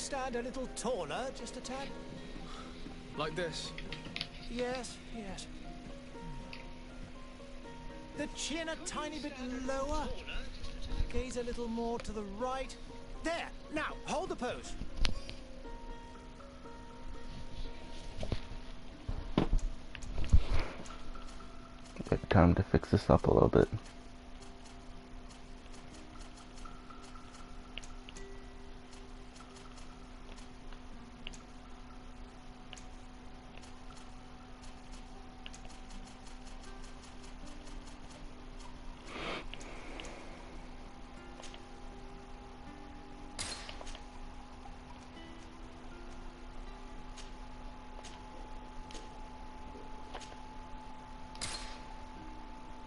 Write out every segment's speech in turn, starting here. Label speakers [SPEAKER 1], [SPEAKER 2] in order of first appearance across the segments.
[SPEAKER 1] stand a little taller, just a tad?
[SPEAKER 2] Like this?
[SPEAKER 1] Yes, yes. The chin a tiny bit lower. Gaze a little more to the right. There! Now, hold the pose.
[SPEAKER 3] Get time to fix this up a little bit.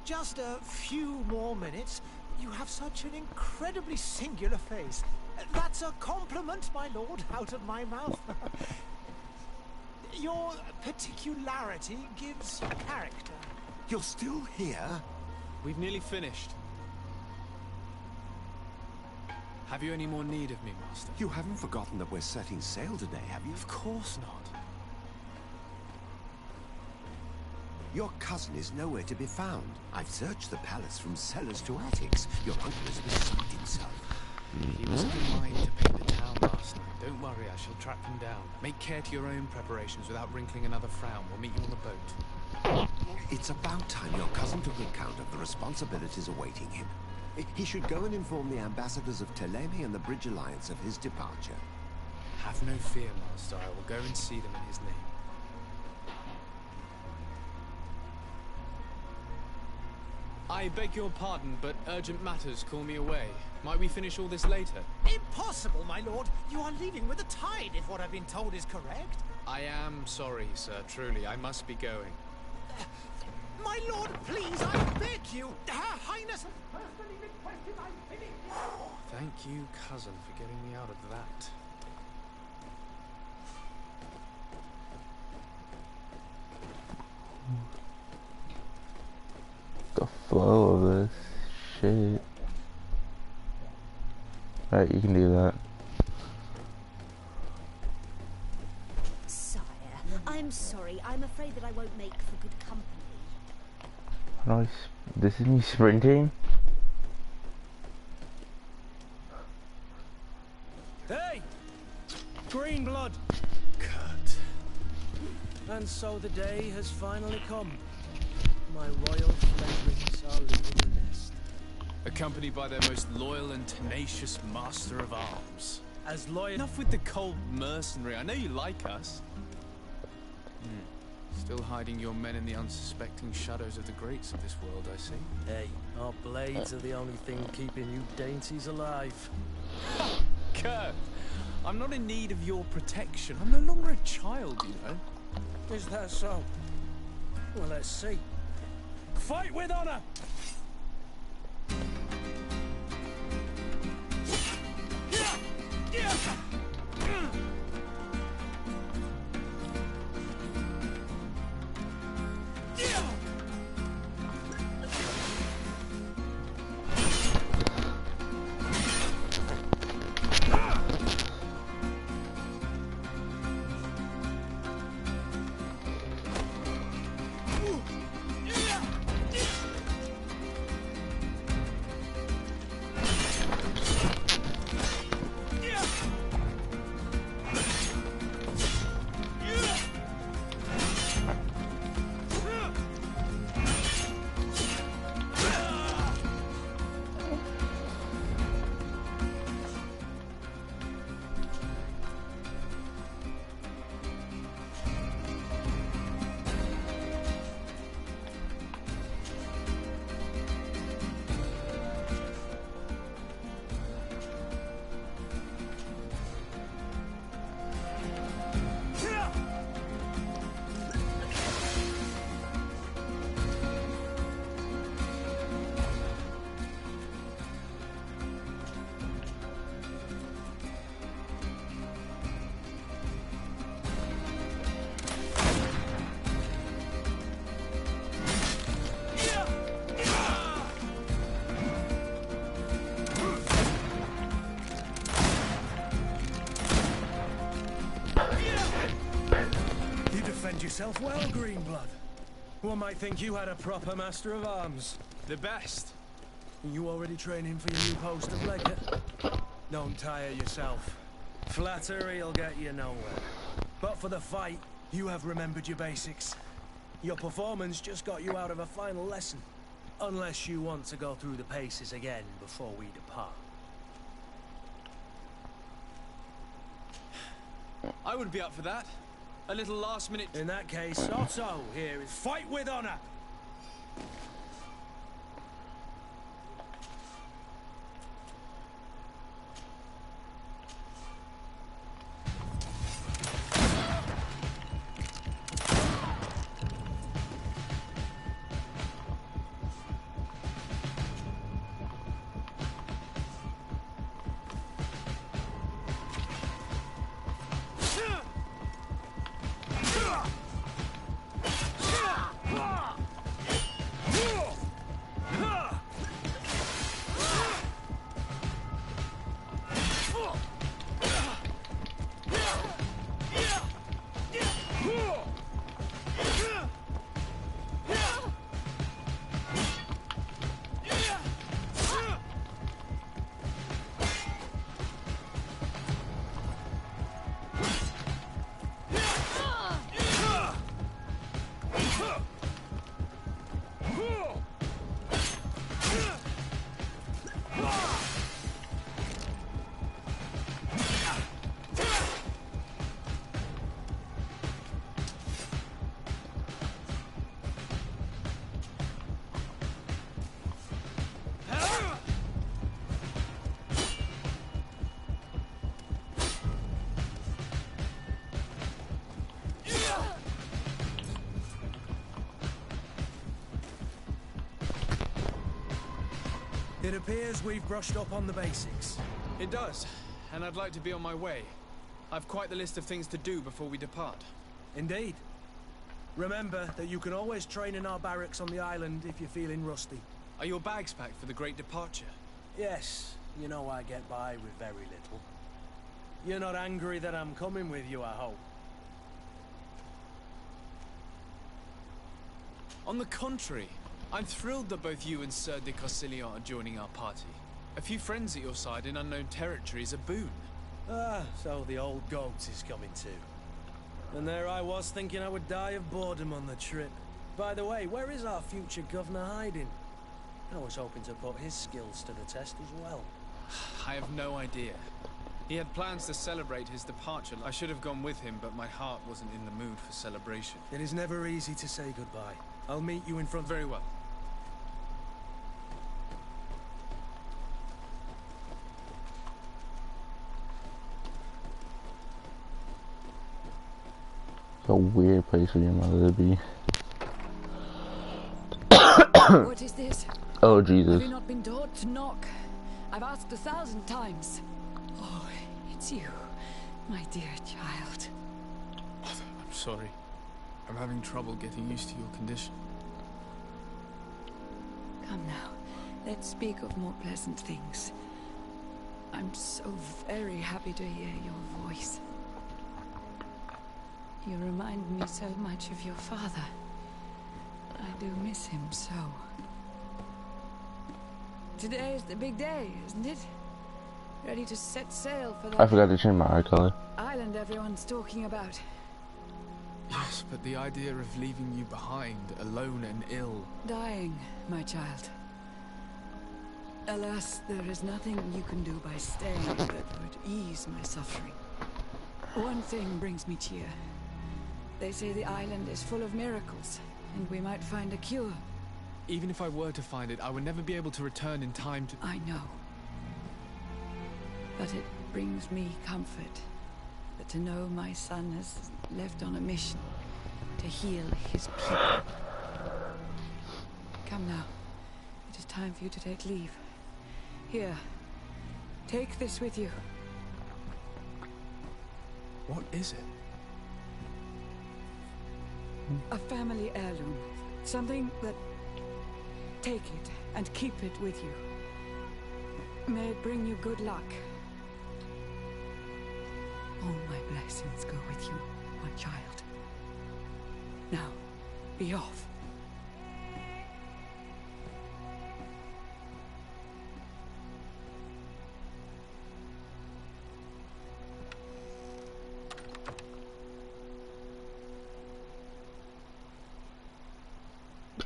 [SPEAKER 1] Just a few more minutes. You have such an incredibly singular face. That's a compliment, my lord, out of my mouth. Your particularity gives character.
[SPEAKER 4] You're still here?
[SPEAKER 2] We've nearly finished. Have you any more need of me, Master?
[SPEAKER 4] You haven't forgotten that we're setting sail today, have you?
[SPEAKER 2] Of course not.
[SPEAKER 4] Your cousin is nowhere to be found. I've searched the palace from cellars to attics. Your uncle is beside himself.
[SPEAKER 2] He was of a mind to paint the town last night. Don't worry, I shall track him down. Make care to your own preparations without wrinkling another frown. We'll meet you on the boat.
[SPEAKER 4] It's about time your cousin took account of the responsibilities awaiting him. He should go and inform the ambassadors of Teleme and the Bridge Alliance of his departure.
[SPEAKER 2] Have no fear, Master. I will go and see them in his name. I beg your pardon, but urgent matters call me away. Might we finish all this later?
[SPEAKER 1] Impossible, my lord. You are leaving with the tide, if what I've been told is correct.
[SPEAKER 2] I am sorry, sir. Truly, I must be going.
[SPEAKER 1] My lord, please, I beg you. Her Highness personally requested I finish.
[SPEAKER 2] Thank you, cousin, for getting me out of that.
[SPEAKER 3] The flow of this shit. Alright, you can do that.
[SPEAKER 5] Sire, I'm sorry. I'm afraid that I won't make for good company.
[SPEAKER 3] This is me sprinting?
[SPEAKER 6] Hey! Green blood!
[SPEAKER 2] Kurt.
[SPEAKER 6] And so the day has finally come. My royal fledglings are leaving the nest.
[SPEAKER 2] Accompanied by their most loyal and tenacious master of arms.
[SPEAKER 6] As loyal...
[SPEAKER 2] Enough with the cold mercenary. I know you like us. Still hiding your men in the unsuspecting shadows of the greats of this world, I see.
[SPEAKER 6] Hey, our blades are the only thing keeping you dainties alive.
[SPEAKER 2] Kurt, I'm not in need of your protection. I'm no longer a child, you know.
[SPEAKER 6] Is that so? Well, let's see. Fight with honor! trained yourself well, Greenblood. One might think you had a proper master of arms.
[SPEAKER 2] The best.
[SPEAKER 6] You already training for your new post of legate? Don't tire yourself. Flattery'll get you nowhere. But for the fight, you have remembered your basics. Your performance just got you out of a final lesson. Unless you want to go through the paces again before we depart.
[SPEAKER 2] I would be up for that. A little last minute...
[SPEAKER 6] In that case, Otto here is fight with honor! It appears we've brushed up on the basics.
[SPEAKER 2] It does, and I'd like to be on my way. I've quite the list of things to do before we depart.
[SPEAKER 6] Indeed. Remember that you can always train in our barracks on the island if you're feeling rusty.
[SPEAKER 2] Are your bags packed for the great departure?
[SPEAKER 6] Yes, you know I get by with very little. You're not angry that I'm coming with you, I hope.
[SPEAKER 2] On the contrary, I'm thrilled that both you and Sir de Corsilion are joining our party. A few friends at your side in unknown territory is a boon.
[SPEAKER 6] Ah, so the old goat is coming too. And there I was thinking I would die of boredom on the trip. By the way, where is our future governor hiding? I was hoping to put his skills to the test as well.
[SPEAKER 2] I have no idea. He had plans to celebrate his departure. I should have gone with him, but my heart wasn't in the mood for celebration.
[SPEAKER 6] It is never easy to say goodbye. I'll meet you in front.
[SPEAKER 2] Very well.
[SPEAKER 3] It's a weird place for your mother to be.
[SPEAKER 7] What is this?
[SPEAKER 3] Oh, Jesus.
[SPEAKER 7] Have you not been taught to knock? I've asked 1,000 times. Oh, it's you, my dear child.
[SPEAKER 2] Mother, I'm sorry. I'm having trouble getting used to your condition.
[SPEAKER 7] Come now, let's speak of more pleasant things. I'm so very happy to hear your voice. You remind me so much of your father. I do miss him so. Today is the big day, isn't it? Ready to set sail for that
[SPEAKER 3] I forgot to change my eye color.
[SPEAKER 7] island everyone's talking about.
[SPEAKER 2] Yes, but the idea of leaving you behind, alone and ill...
[SPEAKER 7] Dying, my child. Alas, there is nothing you can do by staying that would ease my suffering. One thing brings me cheer. They say the island is full of miracles, and we might find a cure.
[SPEAKER 2] Even if I were to find it, I would never be able to return in time to...
[SPEAKER 7] I know. But it brings me comfort that to know my son has left on a mission to heal his people. Come now. It is time for you to take leave. Here. Take this with you.
[SPEAKER 2] What is it?
[SPEAKER 7] A family heirloom. Something that... Take it and keep it with you. May it bring you good luck. All my blessings go with you, my child. be off.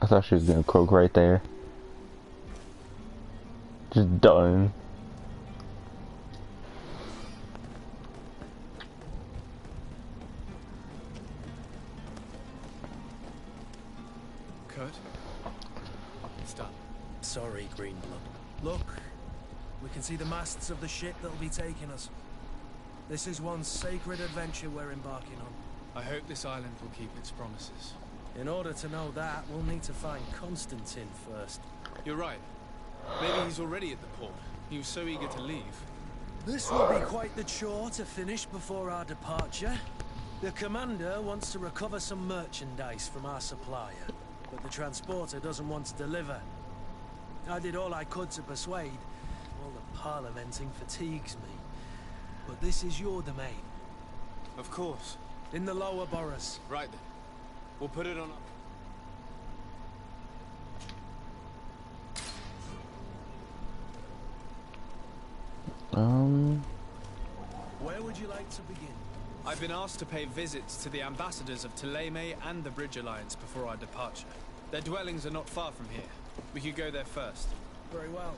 [SPEAKER 3] I thought she was gonna croak right there. Just done.
[SPEAKER 2] Kurt? It's done.
[SPEAKER 6] Sorry, Greenblood. Look, we can see the masts of the ship that'll be taking us. This is one sacred adventure we're embarking on.
[SPEAKER 2] I hope this island will keep its promises.
[SPEAKER 6] In order to know that, we'll need to find Constantine first.
[SPEAKER 2] You're right. Maybe he's already at the port. He was so eager to leave.
[SPEAKER 6] This will be quite the chore to finish before our departure. The commander wants to recover some merchandise from our supplier, but the transporter doesn't want to deliver. I did all I could to persuade. All the parliamenting fatigues me. But this is your domain.
[SPEAKER 2] Of course.
[SPEAKER 6] In the lower boroughs.
[SPEAKER 2] Right then. We'll put it on...
[SPEAKER 6] Where would you like to begin?
[SPEAKER 2] I've been asked to pay visits to the ambassadors of Thélème and the Bridge Alliance before our departure. Their dwellings are not far from here. We could go there first.
[SPEAKER 6] Very well.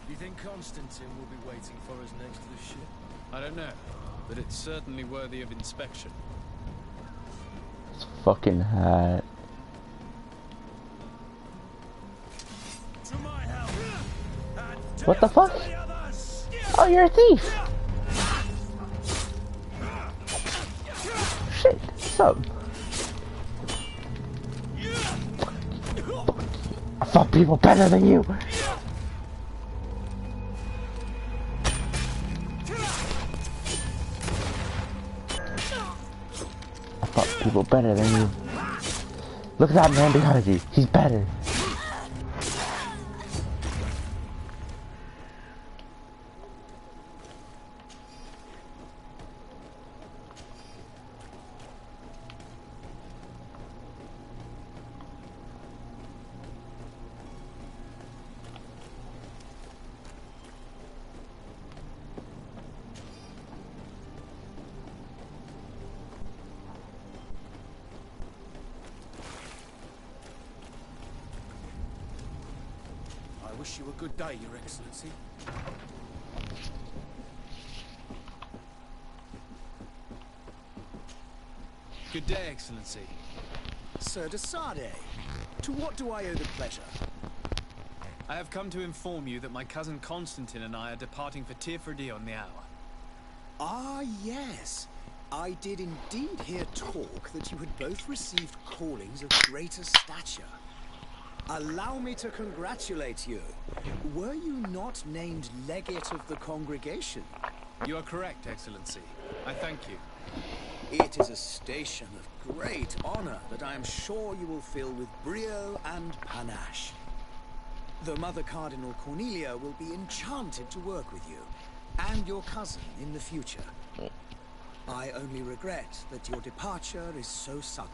[SPEAKER 6] Do you think Constantine will be waiting for us next to the ship?
[SPEAKER 2] I don't know, but it's certainly worthy of inspection.
[SPEAKER 3] It's fucking hot.
[SPEAKER 6] To my help! And
[SPEAKER 3] What the
[SPEAKER 6] death
[SPEAKER 3] fuck?
[SPEAKER 6] to the others!
[SPEAKER 3] Oh, you're a thief! Shit, what's up? I fought people better than you! I fought people better than you. Look at that man behind you, he's better.
[SPEAKER 6] I wish you a good day, Your Excellency.
[SPEAKER 2] Good day, Excellency.
[SPEAKER 8] Sir de Sade, to what do I owe the pleasure?
[SPEAKER 2] I have come to inform you that my cousin Constantine and I are departing for Tirfredi on the hour.
[SPEAKER 8] Ah, yes. I did indeed hear talk that you had both received callings of greater stature. Allow me to congratulate you. Were you not named legate of the congregation?
[SPEAKER 2] You are correct, Excellency. I thank you.
[SPEAKER 8] It is a station of great honor that I am sure you will fill with brio and panache. The Mother Cardinal Cornelia will be enchanted to work with you, and your cousin in the future. I only regret that your departure is so sudden.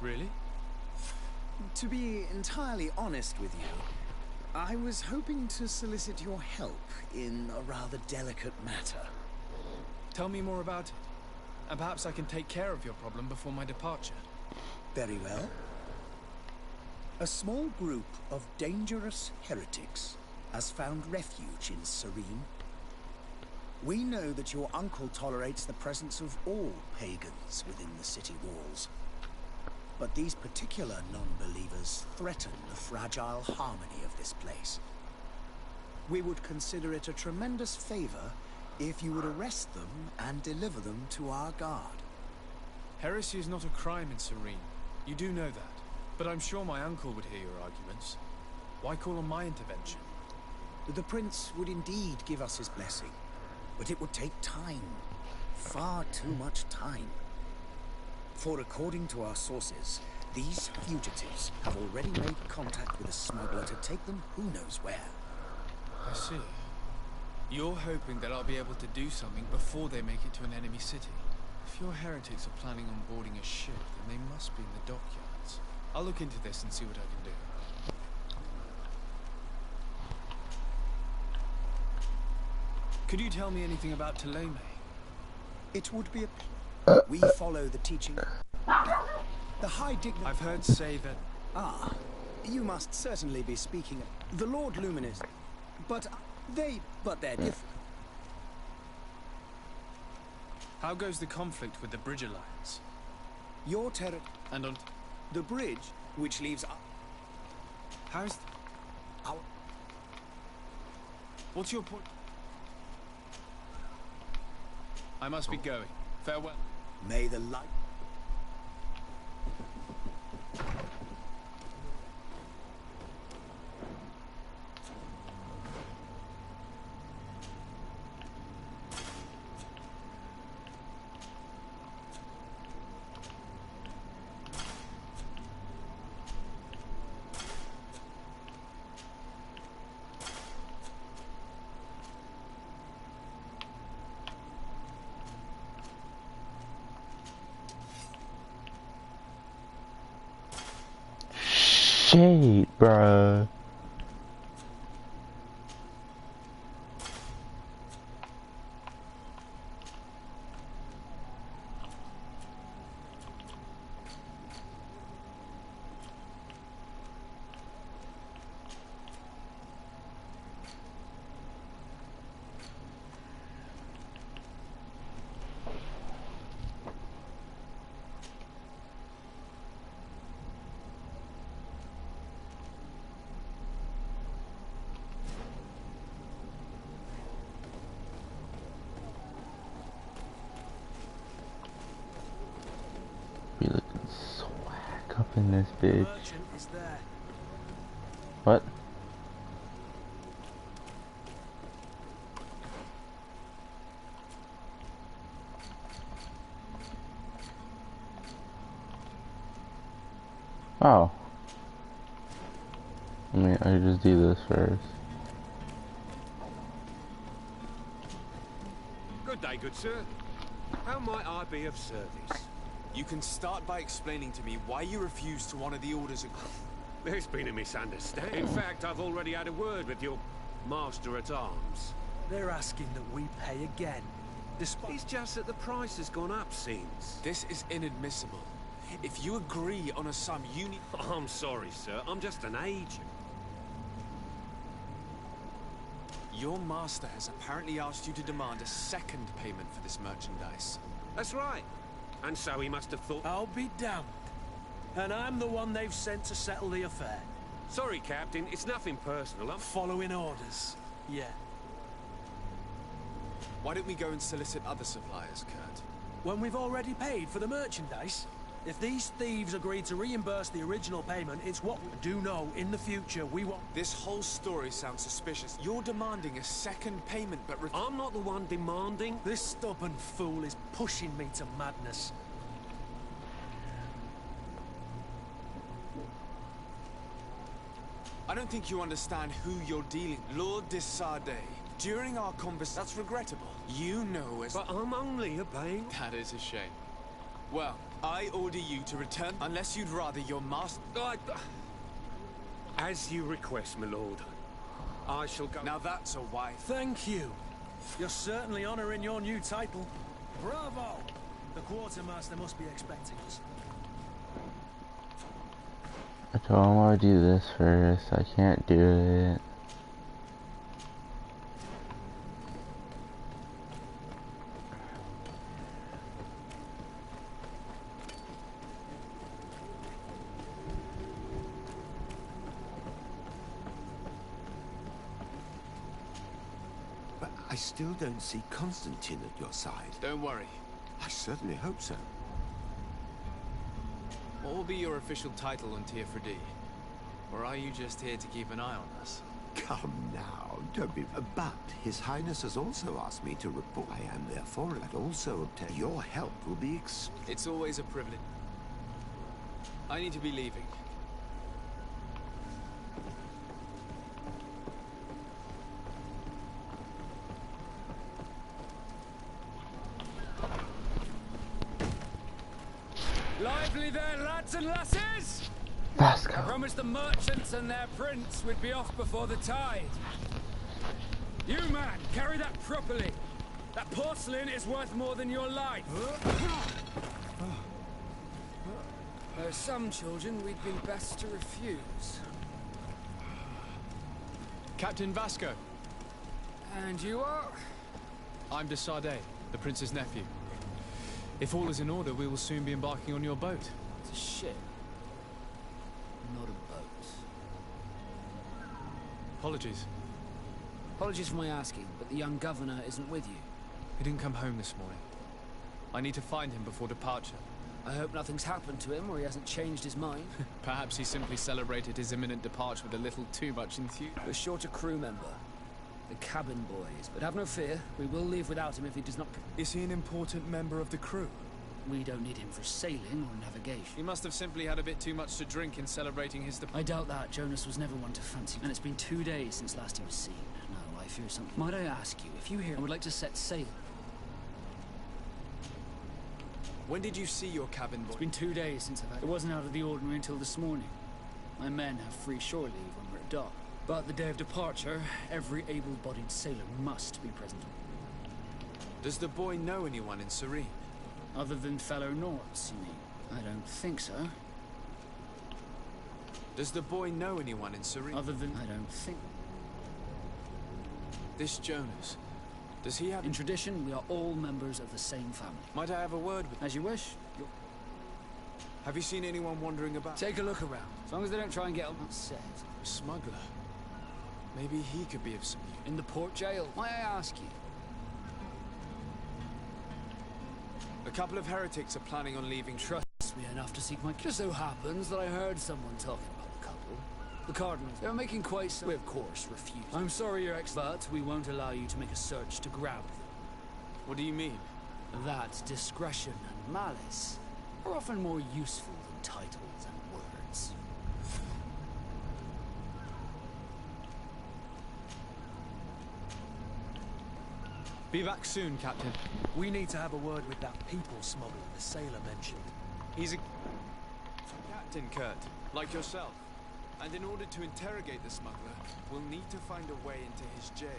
[SPEAKER 2] Really?
[SPEAKER 8] To be entirely honest with you, I was hoping to solicit your help in a rather delicate matter.
[SPEAKER 2] Tell me more about it, and perhaps I can take care of your problem before my departure.
[SPEAKER 8] Very well. A small group of dangerous heretics has found refuge in Serene. We know that your uncle tolerates the presence of all pagans within the city walls. But these particular non-believers threaten the fragile harmony of this place. We would consider it a tremendous favor if you would arrest them and deliver them to our guard.
[SPEAKER 2] Heresy is not a crime in Serene. You do know that. But I'm sure my uncle would hear your arguments. Why call on my intervention?
[SPEAKER 8] The prince would indeed give us his blessing, but it would take time. Far too much time. For according to our sources, these fugitives have already made contact with a smuggler to take them who knows where.
[SPEAKER 2] I see. You're hoping that I'll be able to do something before they make it to an enemy city. If your heretics are planning on boarding a ship, then they must be in the dockyards. I'll look into this and see what I can do.
[SPEAKER 6] Could you tell me anything about Ptolemy?
[SPEAKER 8] It would be we follow the teaching. The high dignity.
[SPEAKER 6] I've heard say that...
[SPEAKER 8] Ah, you must certainly be speaking of the Lord Luminous. But they're different.
[SPEAKER 6] How goes the conflict with the Bridge Alliance?
[SPEAKER 8] Your territory
[SPEAKER 6] And on...
[SPEAKER 8] the bridge, which leaves
[SPEAKER 6] How's...
[SPEAKER 8] our
[SPEAKER 6] What's your point? I must be going. Farewell.
[SPEAKER 8] may the light.
[SPEAKER 3] Shit, bruh. Be looking swag up in this bitch.
[SPEAKER 6] Merchant is there.
[SPEAKER 3] What? Oh. I mean, I just do this first.
[SPEAKER 4] Good day, good sir. How might I be of service?
[SPEAKER 2] You can start by explaining to me why you refuse to honor the orders of...
[SPEAKER 4] There's been a misunderstanding. In fact, I've already had a word with your master-at-arms.
[SPEAKER 6] They're asking that we pay again. Despite...
[SPEAKER 4] It's just that the price has gone up since.
[SPEAKER 2] This is inadmissible. If you agree on a sum, you need...
[SPEAKER 4] I'm sorry, sir. I'm just an agent.
[SPEAKER 2] Your master has apparently asked you to demand a second payment for this merchandise.
[SPEAKER 4] That's right. And so he must have thought...
[SPEAKER 6] I'll be damned. And I'm the one they've sent to settle the affair.
[SPEAKER 4] Sorry, Captain. It's nothing personal. I'm...
[SPEAKER 6] Following orders. Yeah.
[SPEAKER 2] Why don't we go and solicit other suppliers, Kurt?
[SPEAKER 6] When we've already paid for the merchandise? If these thieves agree to reimburse the original payment, it's what we do know in the future we won't...
[SPEAKER 2] This whole story sounds suspicious. You're demanding a second payment, but...
[SPEAKER 4] I'm not the one demanding.
[SPEAKER 6] This stubborn fool is pushing me to madness.
[SPEAKER 2] I don't think you understand who you're dealing with. Lord de Sade. During our conversation... That's regrettable. You know as...
[SPEAKER 4] But I'm only obeying...
[SPEAKER 2] That is a shame. Well, I order you to return, unless you'd rather your master...
[SPEAKER 4] As you request, my lord. I shall go...
[SPEAKER 2] Now that's a wife.
[SPEAKER 6] Thank you. You're certainly honoring your new title. Bravo! The quartermaster must be expecting us.
[SPEAKER 3] I told him I would do this first. I can't do it.
[SPEAKER 4] But I still don't see Constantine at your side.
[SPEAKER 2] Don't worry.
[SPEAKER 4] I certainly hope so.
[SPEAKER 2] What will be your official title on Teofredi? Or are you just here to keep an eye on us?
[SPEAKER 4] Come now, don't be... But His Highness has also asked me to report. I am therefore and also obtain... Your help will be
[SPEAKER 2] It's always a privilege. I need to be leaving.
[SPEAKER 6] Lively there, lads and lasses!
[SPEAKER 3] Let's
[SPEAKER 6] I
[SPEAKER 3] go.
[SPEAKER 6] promised the merchants and their prince we'd be off before the tide. You, man, carry that properly. That porcelain is worth more than your life. There's some children we'd been best to refuse.
[SPEAKER 2] Captain Vasco.
[SPEAKER 6] And you are?
[SPEAKER 2] I'm de Sardet, the prince's nephew. If all is in order, we will soon be embarking on your boat.
[SPEAKER 6] It's a ship. Not a boat.
[SPEAKER 2] Apologies.
[SPEAKER 6] Apologies for my asking, but the young governor isn't with you.
[SPEAKER 2] He didn't come home this morning. I need to find him before departure.
[SPEAKER 6] I hope nothing's happened to him or he hasn't changed his mind.
[SPEAKER 2] Perhaps he simply celebrated his imminent departure with a little too much enthusiasm.
[SPEAKER 6] We're short a crew member. The cabin boys. But have no fear, we will leave without him if he does not...
[SPEAKER 2] Is he an important member of the crew?
[SPEAKER 6] We don't need him for sailing or navigation.
[SPEAKER 2] He must have simply had a bit too much to drink in celebrating his departure.
[SPEAKER 6] I doubt that. Jonas was never one to fancy. And it's been 2 days since last he was seen. No, I fear something. Might I ask you, if you hear I would like to set sail?
[SPEAKER 2] When did you see your cabin boy?
[SPEAKER 6] It's been 2 days since I've had... It wasn't out of the ordinary until this morning. My men have free shore leave when we're at dock. But the day of departure, every able-bodied sailor must be present.
[SPEAKER 2] Does the boy know anyone in Serene?
[SPEAKER 6] Other than fellow Nords, you mean? I don't think so.
[SPEAKER 2] Does the boy know anyone in Serene?
[SPEAKER 6] Other than... I don't think...
[SPEAKER 2] This Jonas, does he have...
[SPEAKER 6] In tradition, we are all members of the same family.
[SPEAKER 2] Might I have a word with...
[SPEAKER 6] As you wish.
[SPEAKER 2] Have you seen anyone wandering about?
[SPEAKER 6] Take a look around. As long as they don't try and get upset.
[SPEAKER 2] A smuggler. Maybe he could be of some use.
[SPEAKER 6] In the port jail. Might I ask you?
[SPEAKER 2] A couple of heretics are planning on leaving.
[SPEAKER 6] Trust me enough to seek my... Just so happens that I heard someone talking about the couple. The Cardinals. They were making quite some... We, of course, refused. I'm sorry, Your Excellency, but we won't allow you to make a search to grab them.
[SPEAKER 2] What do you mean?
[SPEAKER 6] That discretion and malice are often more useful than titles and words.
[SPEAKER 2] Be back soon, Captain.
[SPEAKER 9] We need to have a word with that people smuggler the sailor mentioned.
[SPEAKER 2] He's a... Captain Kurt, like yourself. And in order to interrogate the smuggler, we'll need to find a way into his jail.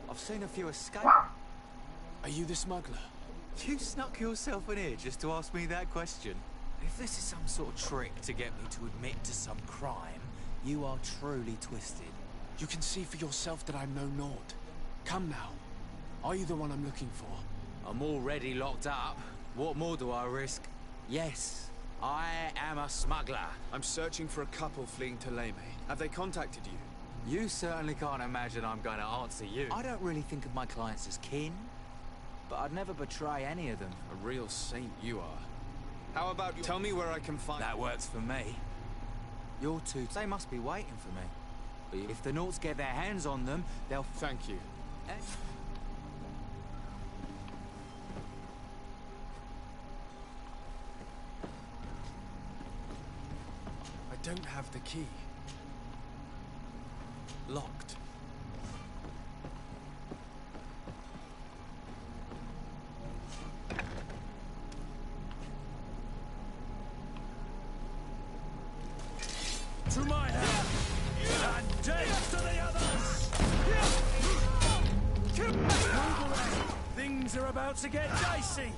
[SPEAKER 10] I've seen a few escape.
[SPEAKER 2] Are you the smuggler?
[SPEAKER 10] You snuck yourself in here just to ask me that question? If this is some sort of trick to get me to admit to some crime, you are truly twisted.
[SPEAKER 2] You can see for yourself that I'm no Nord. Come now. Are you the one I'm looking for?
[SPEAKER 10] I'm already locked up. What more do I risk? Yes, I am a smuggler.
[SPEAKER 2] I'm searching for a couple fleeing to Leme. Have they contacted you?
[SPEAKER 10] You certainly can't imagine I'm going to answer you. I don't really think of my clients as kin, but I'd never betray any of them.
[SPEAKER 2] A real saint you are. How about you tell me where I can find...
[SPEAKER 10] That works for me. Your two, they must be waiting for me. But if the Nords get their hands on them, they'll...
[SPEAKER 2] Thank you. I don't have the key. Locked.
[SPEAKER 6] To my hand! And death to the others! Things are about to get dicey!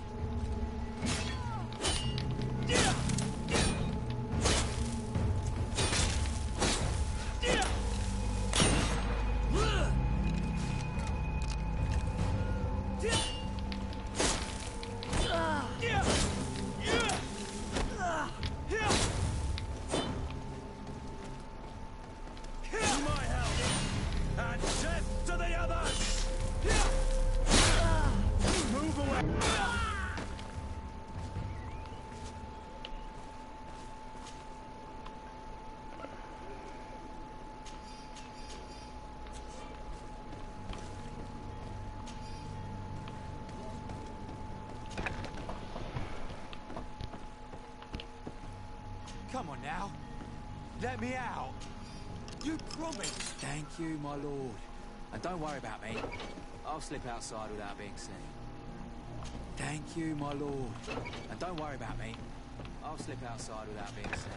[SPEAKER 10] Come on now. Let me out. You promised. Thank you, my lord. And don't worry about me. I'll slip outside without being seen. Thank you, my lord. And don't worry about me. I'll slip outside without being seen.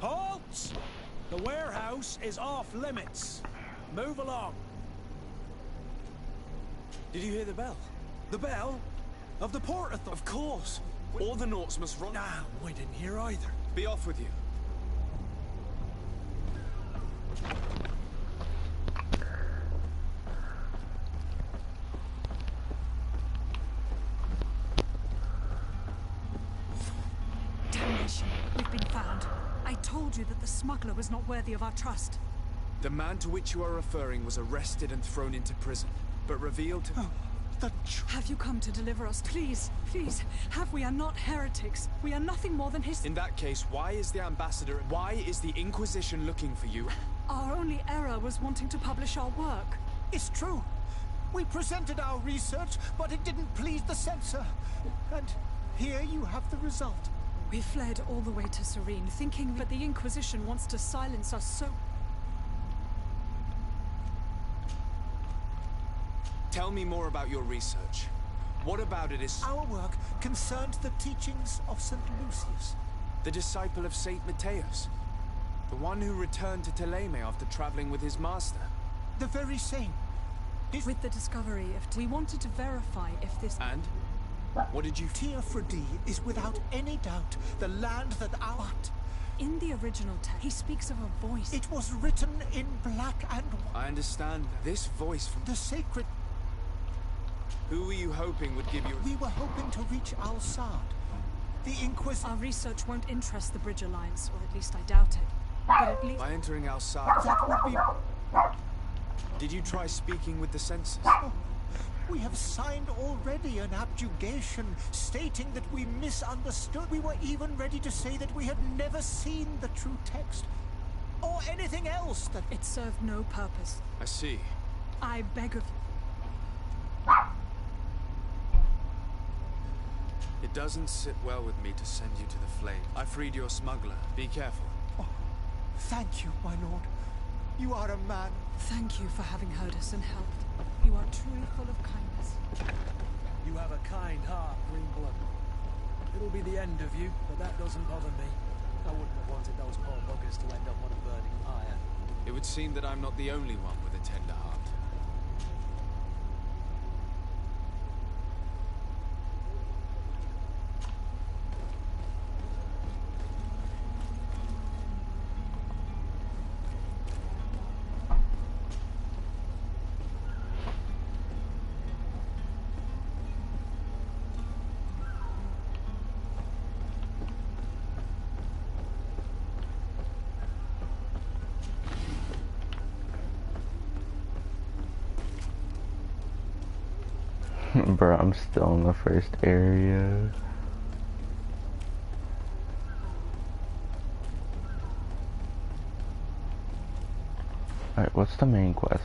[SPEAKER 6] Halt! The warehouse is off limits. Move along.
[SPEAKER 2] Did you hear the bell?
[SPEAKER 6] The bell? Of the port authority?
[SPEAKER 2] Of course. All the Nauts must run.
[SPEAKER 6] Nah, I didn't hear either.
[SPEAKER 2] Be off with you.
[SPEAKER 7] Damnation. We've been found. I told you that the smuggler was not worthy of our trust.
[SPEAKER 2] The man to which you are referring was arrested and thrown into prison, but revealed to...
[SPEAKER 7] Have you come to deliver us? Please, please. We are not heretics. We are nothing more than his...
[SPEAKER 2] In that case, why is the ambassador... Why is the Inquisition looking for you?
[SPEAKER 7] Our only error was wanting to publish our work.
[SPEAKER 1] It's true. We presented our research, but it didn't please the censor. And here you have the result.
[SPEAKER 7] We fled all the way to Serene, thinking that the Inquisition wants to silence us so...
[SPEAKER 2] Tell me more about your research. What about it is...
[SPEAKER 1] Our work concerned the teachings of St. Lucius.
[SPEAKER 2] The disciple of St. Mateus. The one who returned to Teleme after traveling with his master.
[SPEAKER 1] The very same.
[SPEAKER 7] With the discovery of... We wanted to verify if this...
[SPEAKER 2] And? What did you...
[SPEAKER 1] Teofredi is without any doubt the land that our...
[SPEAKER 7] In the original text, he speaks of a voice.
[SPEAKER 1] It was written in black and white.
[SPEAKER 2] I understand. This voice from...
[SPEAKER 1] The sacred...
[SPEAKER 2] Who were you hoping would give you...
[SPEAKER 1] We were hoping to reach Al-Sad. The Inquisition...
[SPEAKER 7] Our research won't interest the Bridge Alliance, or at least I doubt it. But at least...
[SPEAKER 2] By entering Al-Sad...
[SPEAKER 1] That would be...
[SPEAKER 2] Did you try speaking with the censors?
[SPEAKER 1] Oh, we have signed already an abjugation stating that we misunderstood. We were even ready to say that we had never seen the true text. Or anything else that...
[SPEAKER 7] It served no purpose.
[SPEAKER 2] I see.
[SPEAKER 7] I beg of you.
[SPEAKER 2] It doesn't sit well with me to send you to the flame. I freed your smuggler. Be careful.
[SPEAKER 1] Oh, thank you, my lord. You are a man.
[SPEAKER 7] Thank you for having heard us and helped. You are truly full of kindness.
[SPEAKER 6] You have a kind heart, Greenblood. It'll be the end of you, but that doesn't bother me. I wouldn't have wanted those poor buggers to end up on a burning pyre.
[SPEAKER 2] It would seem that I'm not the only one with a tender heart.
[SPEAKER 3] Bro, I'm still in the first area. Alright, what's the main quest?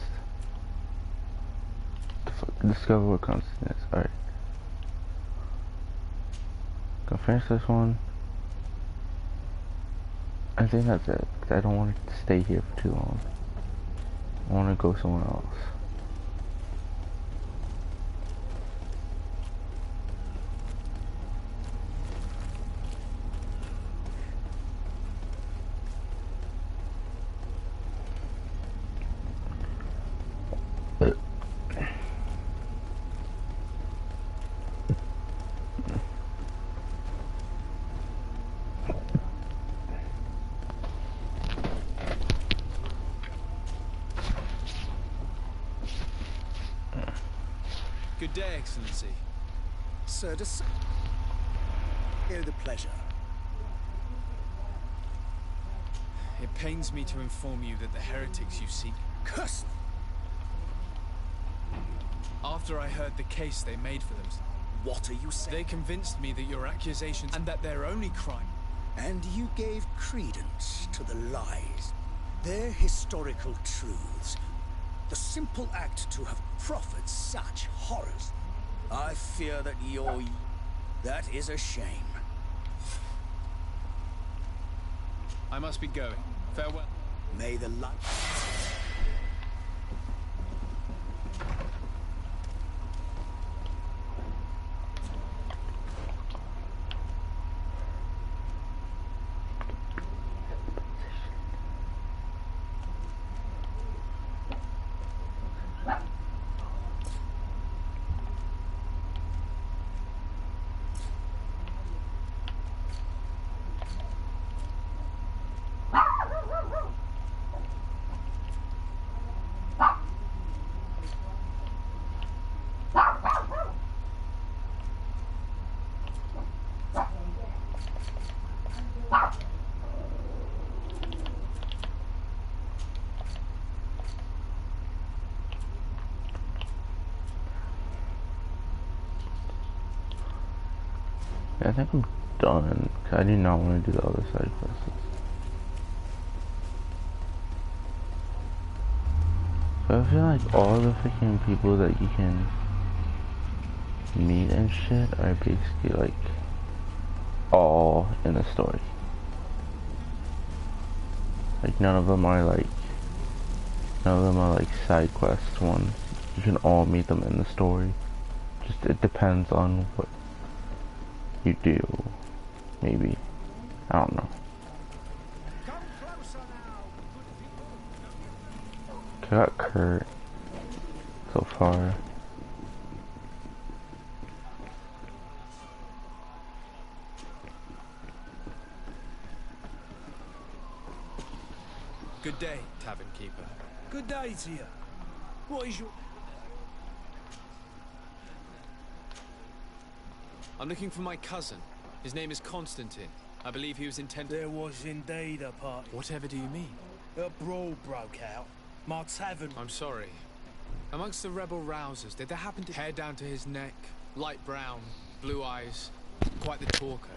[SPEAKER 3] Discover what constant is. Alright. Go finish this one. I think that's it. 'Cause I don't want to stay here for too long. I want to go somewhere else.
[SPEAKER 2] Good day, Excellency.
[SPEAKER 8] Sir, hear the pleasure.
[SPEAKER 2] it pains me to inform you that the heretics you seek...
[SPEAKER 8] Curse them!
[SPEAKER 2] After I heard the case they made for them,
[SPEAKER 8] What are you saying?
[SPEAKER 2] they convinced me that your accusations and that their only crime...
[SPEAKER 8] And you gave credence to the lies. Their historical truths. The simple act to have proffered such horrors. I fear that that is a shame.
[SPEAKER 2] I must be going. Farewell.
[SPEAKER 8] May the light...
[SPEAKER 3] I think I'm done, because I do not want to do the other side quests. But I feel like all the freaking people that you can meet and shit are basically like all in the story. Like none of them are like side quest ones. You can all meet them in the story. Just it depends on what you do, maybe. I don't know. I got Kurt so far.
[SPEAKER 2] Good day, tavern keeper.
[SPEAKER 6] Good day to you. What is your...
[SPEAKER 2] I'm looking for my cousin. His name is Constantine. I believe he was intended...
[SPEAKER 6] There was indeed a party.
[SPEAKER 2] Whatever do you mean?
[SPEAKER 6] A brawl broke out. My tavern...
[SPEAKER 2] I'm sorry. Amongst the rebel rousers, did there happen to... Hair down to his neck, light brown, blue eyes, quite the talker.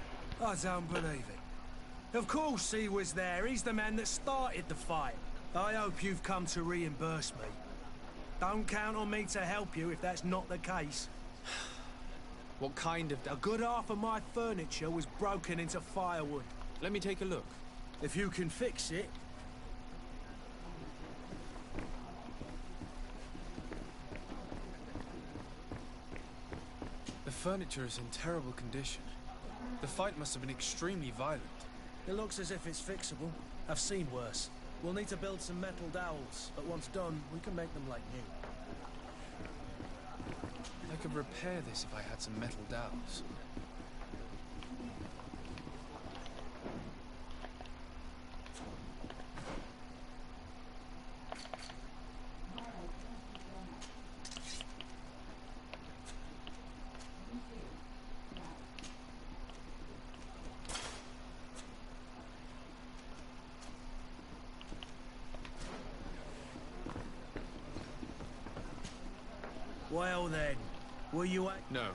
[SPEAKER 6] I don't believe it. Of course he was there. He's the man that started the fight. I hope you've come to reimburse me. Don't count on me to help you if that's not the case.
[SPEAKER 2] What kind of...
[SPEAKER 6] A good half of my furniture was broken into firewood.
[SPEAKER 2] Let me take a look.
[SPEAKER 6] If you can fix it.
[SPEAKER 2] The furniture is in terrible condition. The fight must have been extremely violent.
[SPEAKER 6] It looks as if it's fixable. I've seen worse. We'll need to build some metal dowels, but once done, we can make them like new.
[SPEAKER 2] I could repair this if I had some metal dowels.
[SPEAKER 6] Well then, were you at...
[SPEAKER 2] No,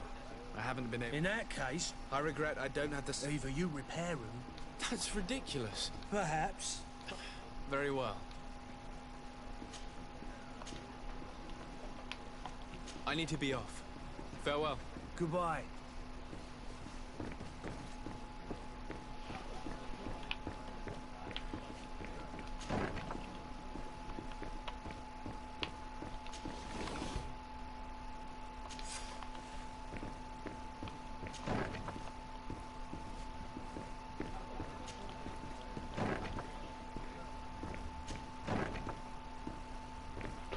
[SPEAKER 2] I haven't been able...
[SPEAKER 6] In that case...
[SPEAKER 2] I regret I don't have the...
[SPEAKER 6] Either you repair them...
[SPEAKER 2] That's ridiculous.
[SPEAKER 6] Perhaps.
[SPEAKER 2] Very well. I need to be off. Farewell.
[SPEAKER 6] Goodbye.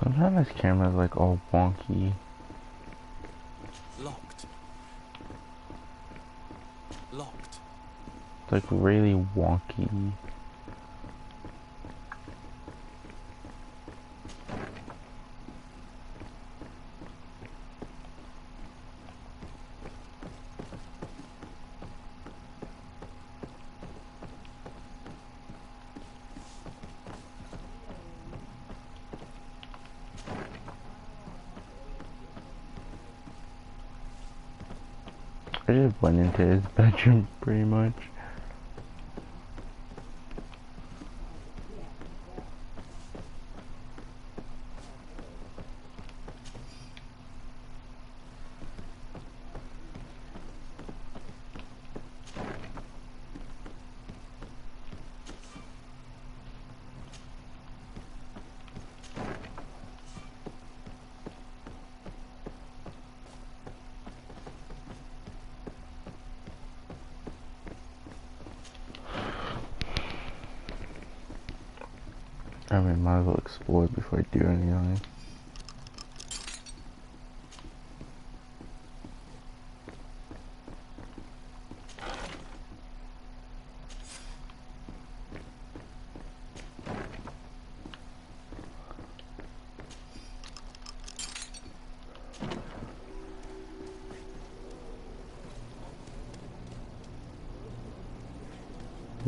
[SPEAKER 3] Sometimes this camera's like all wonky.
[SPEAKER 2] Locked. Locked.
[SPEAKER 3] It's like really wonky. I just went into his bedroom pretty much. I mean, might as well explore before I do anything.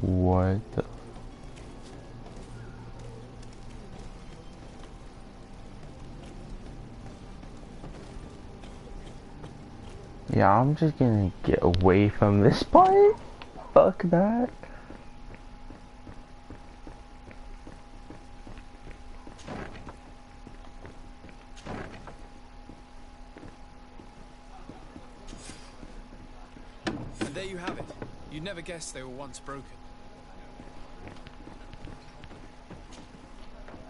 [SPEAKER 3] What the? Yeah, I'm just gonna get away from this part. Fuck that.
[SPEAKER 2] And there you have it. You'd never guess they were once broken.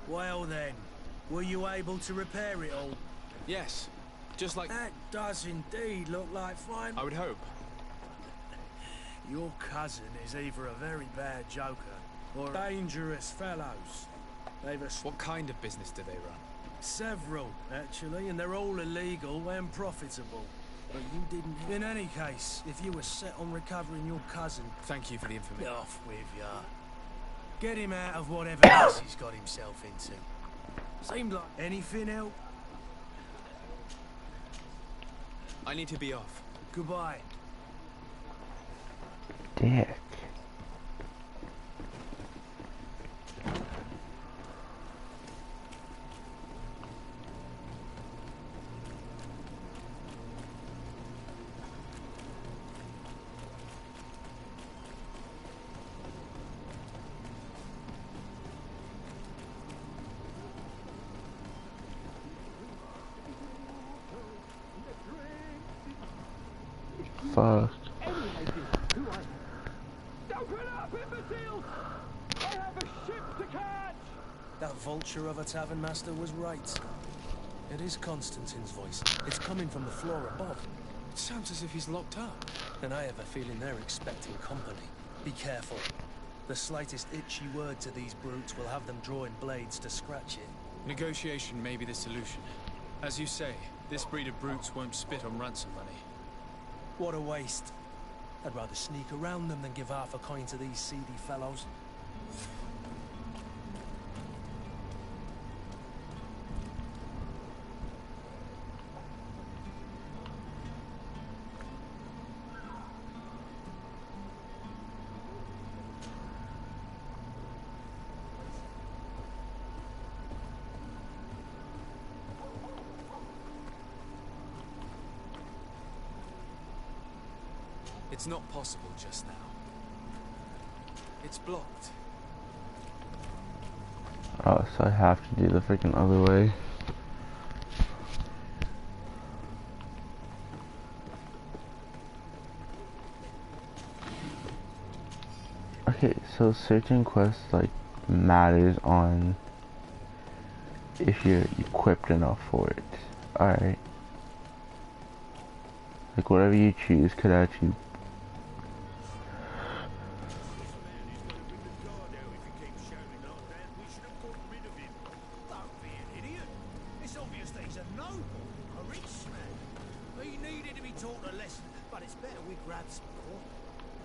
[SPEAKER 6] Well then, were you able to repair it all?
[SPEAKER 2] Yes, just like...
[SPEAKER 6] That does indeed look like fine.
[SPEAKER 2] I would hope.
[SPEAKER 6] Your cousin is either a very bad joker or dangerous fellows. They've
[SPEAKER 2] What kind of business do they run?
[SPEAKER 6] several, actually, and they're all illegal and profitable. But you didn't... In any case, if you were set on recovering your cousin...
[SPEAKER 2] Thank you for the information.
[SPEAKER 6] Off with ya. Get him out of whatever mess he's got himself into. Seemed like anything else.
[SPEAKER 2] I need to be off.
[SPEAKER 6] Goodbye.
[SPEAKER 3] Dick. Fuck.
[SPEAKER 6] That vulture of a tavern master was right. It is Constantine's voice. It's coming from the floor above.
[SPEAKER 2] It sounds as if he's locked up.
[SPEAKER 6] And I have a feeling they're expecting company. Be careful. The slightest itchy word to these brutes will have them drawing blades to scratch it.
[SPEAKER 2] Negotiation may be the solution. As you say, this breed of brutes won't spit on ransom money.
[SPEAKER 6] What a waste. I'd rather sneak around them than give half a coin to these seedy fellows.
[SPEAKER 2] It's not possible just now. It's blocked.
[SPEAKER 3] Oh, so I have to do the freaking other way. Okay, so certain quests like matters on if you're equipped enough for it. Alright. Like whatever you choose could actually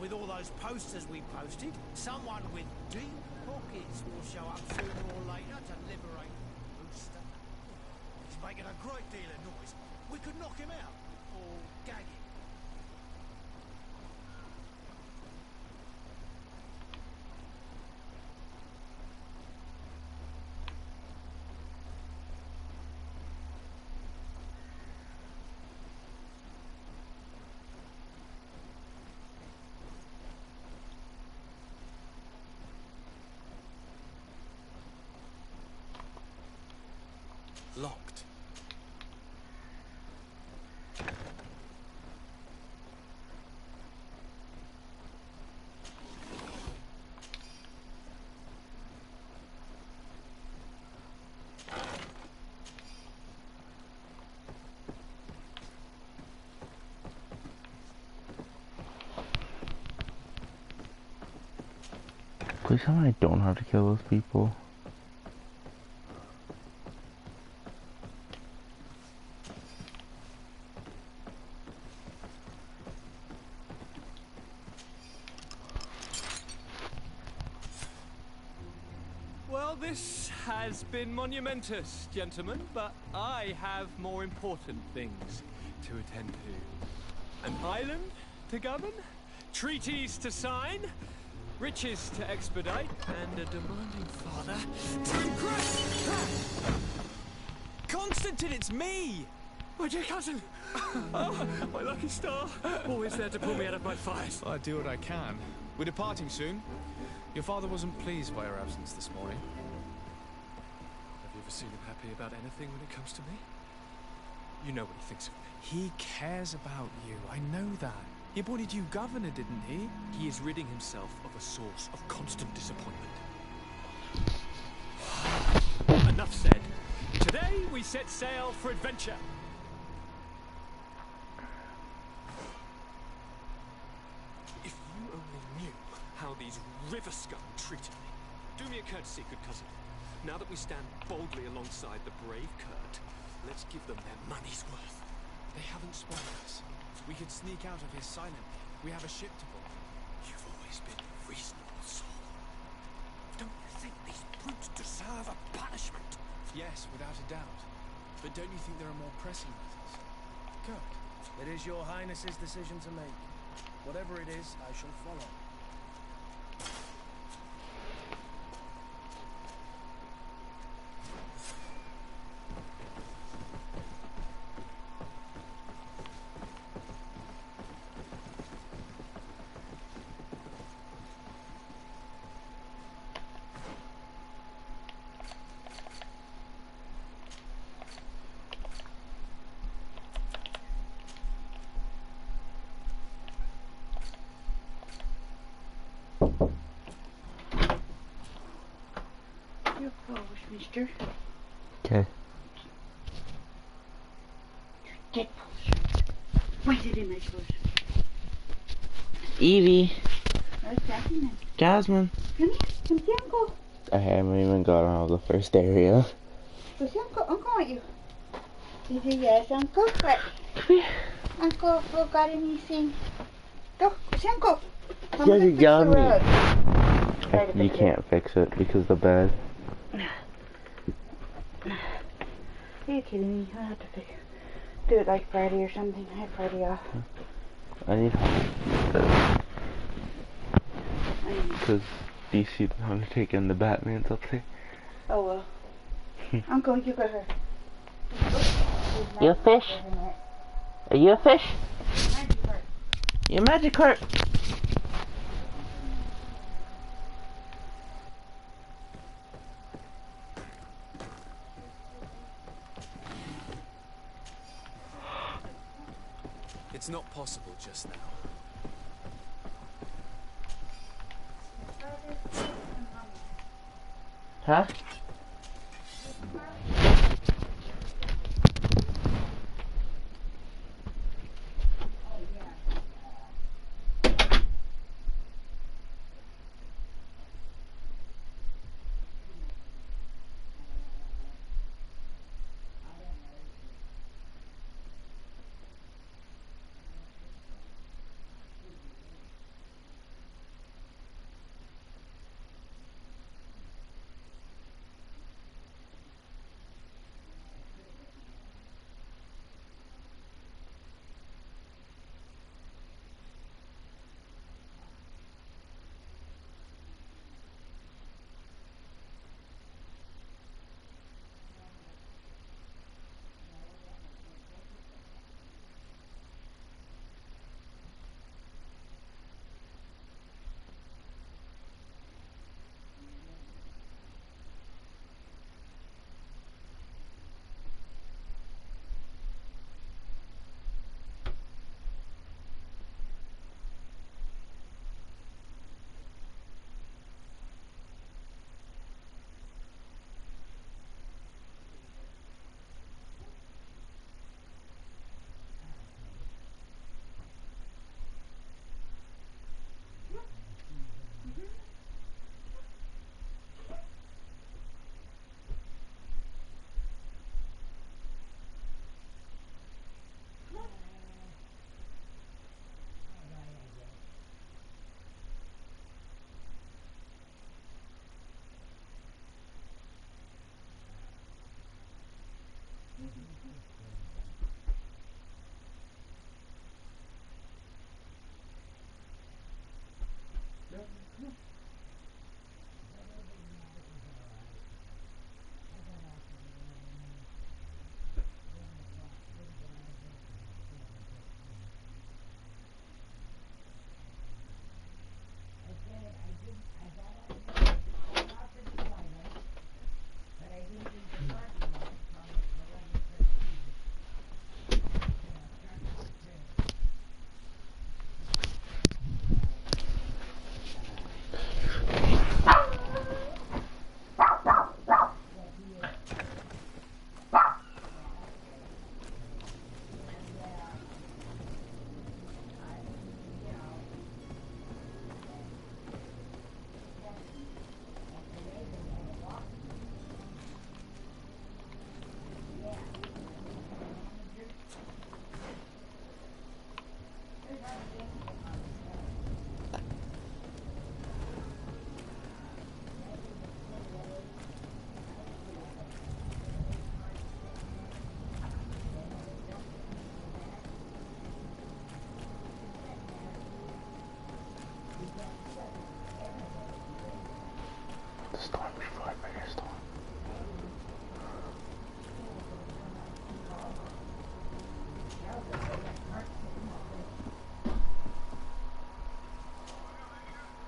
[SPEAKER 1] With all those posters we posted, someone with deep pockets will show up sooner or later to liberate the rooster. He's making a great deal of noise. We could knock him out, or gag him.
[SPEAKER 2] Locked.
[SPEAKER 3] Please tell me I don't have to kill those people.
[SPEAKER 11] Well, this has been monumentous, gentlemen, but I have more important things to attend to. An island to govern, treaties to sign, riches to expedite, and a demanding father to impress. Constantine, it's me! My dear cousin! Oh, my lucky star! Always there to pull me out of my fires.
[SPEAKER 2] Well, I do what I can. We're departing soon. Your father wasn't pleased by your absence this morning.
[SPEAKER 11] Have you ever seen him happy about anything when it comes to me? You know what he thinks of me.
[SPEAKER 2] He cares about you. I know that. He appointed you governor, didn't he?
[SPEAKER 11] He is ridding himself of a source of constant disappointment. Enough said. Today we set sail for adventure. If you only knew how these river scum treated me. Do me a courtesy, good cousin. Now that we stand boldly alongside the brave Kurt, let's give them their money's worth.
[SPEAKER 2] They haven't spotted us. We could sneak out of here silently. We have a ship to board.
[SPEAKER 11] You've always been a reasonable soul. Don't you think these brutes deserve a punishment?
[SPEAKER 2] Yes, without a doubt. But don't you think there are more pressing matters? Kurt.
[SPEAKER 6] It is your highness's decision to make. Whatever it is, I shall follow.
[SPEAKER 12] Your clothes, mister.
[SPEAKER 3] Okay.
[SPEAKER 12] Get closer. Wait it in my clothes.
[SPEAKER 3] Evie.
[SPEAKER 12] Where's Jasmine?
[SPEAKER 3] Jasmine.
[SPEAKER 12] Come here. Come see Uncle.
[SPEAKER 3] I haven't even got out of the first area.
[SPEAKER 12] Go see Uncle. Uncle want you. He said, yes, Uncle. What?
[SPEAKER 3] Come here.
[SPEAKER 12] Uncle forgot anything. Go see Uncle. I'm
[SPEAKER 3] Yeah,
[SPEAKER 12] gonna
[SPEAKER 3] you
[SPEAKER 12] fix
[SPEAKER 3] got
[SPEAKER 12] the
[SPEAKER 3] me.
[SPEAKER 12] rug. Try to
[SPEAKER 3] You
[SPEAKER 12] fix
[SPEAKER 3] can't fix it because of the bed.
[SPEAKER 12] Are you kidding me? I have to do it like Friday or something. I have Friday off.
[SPEAKER 3] I need help. Because DC doesn't have to take in the Batman's up there.
[SPEAKER 12] Oh well. Uncle, you got her.
[SPEAKER 3] You a fish? Are you a fish? You a magic heart?
[SPEAKER 2] It's not possible just now.
[SPEAKER 3] Huh?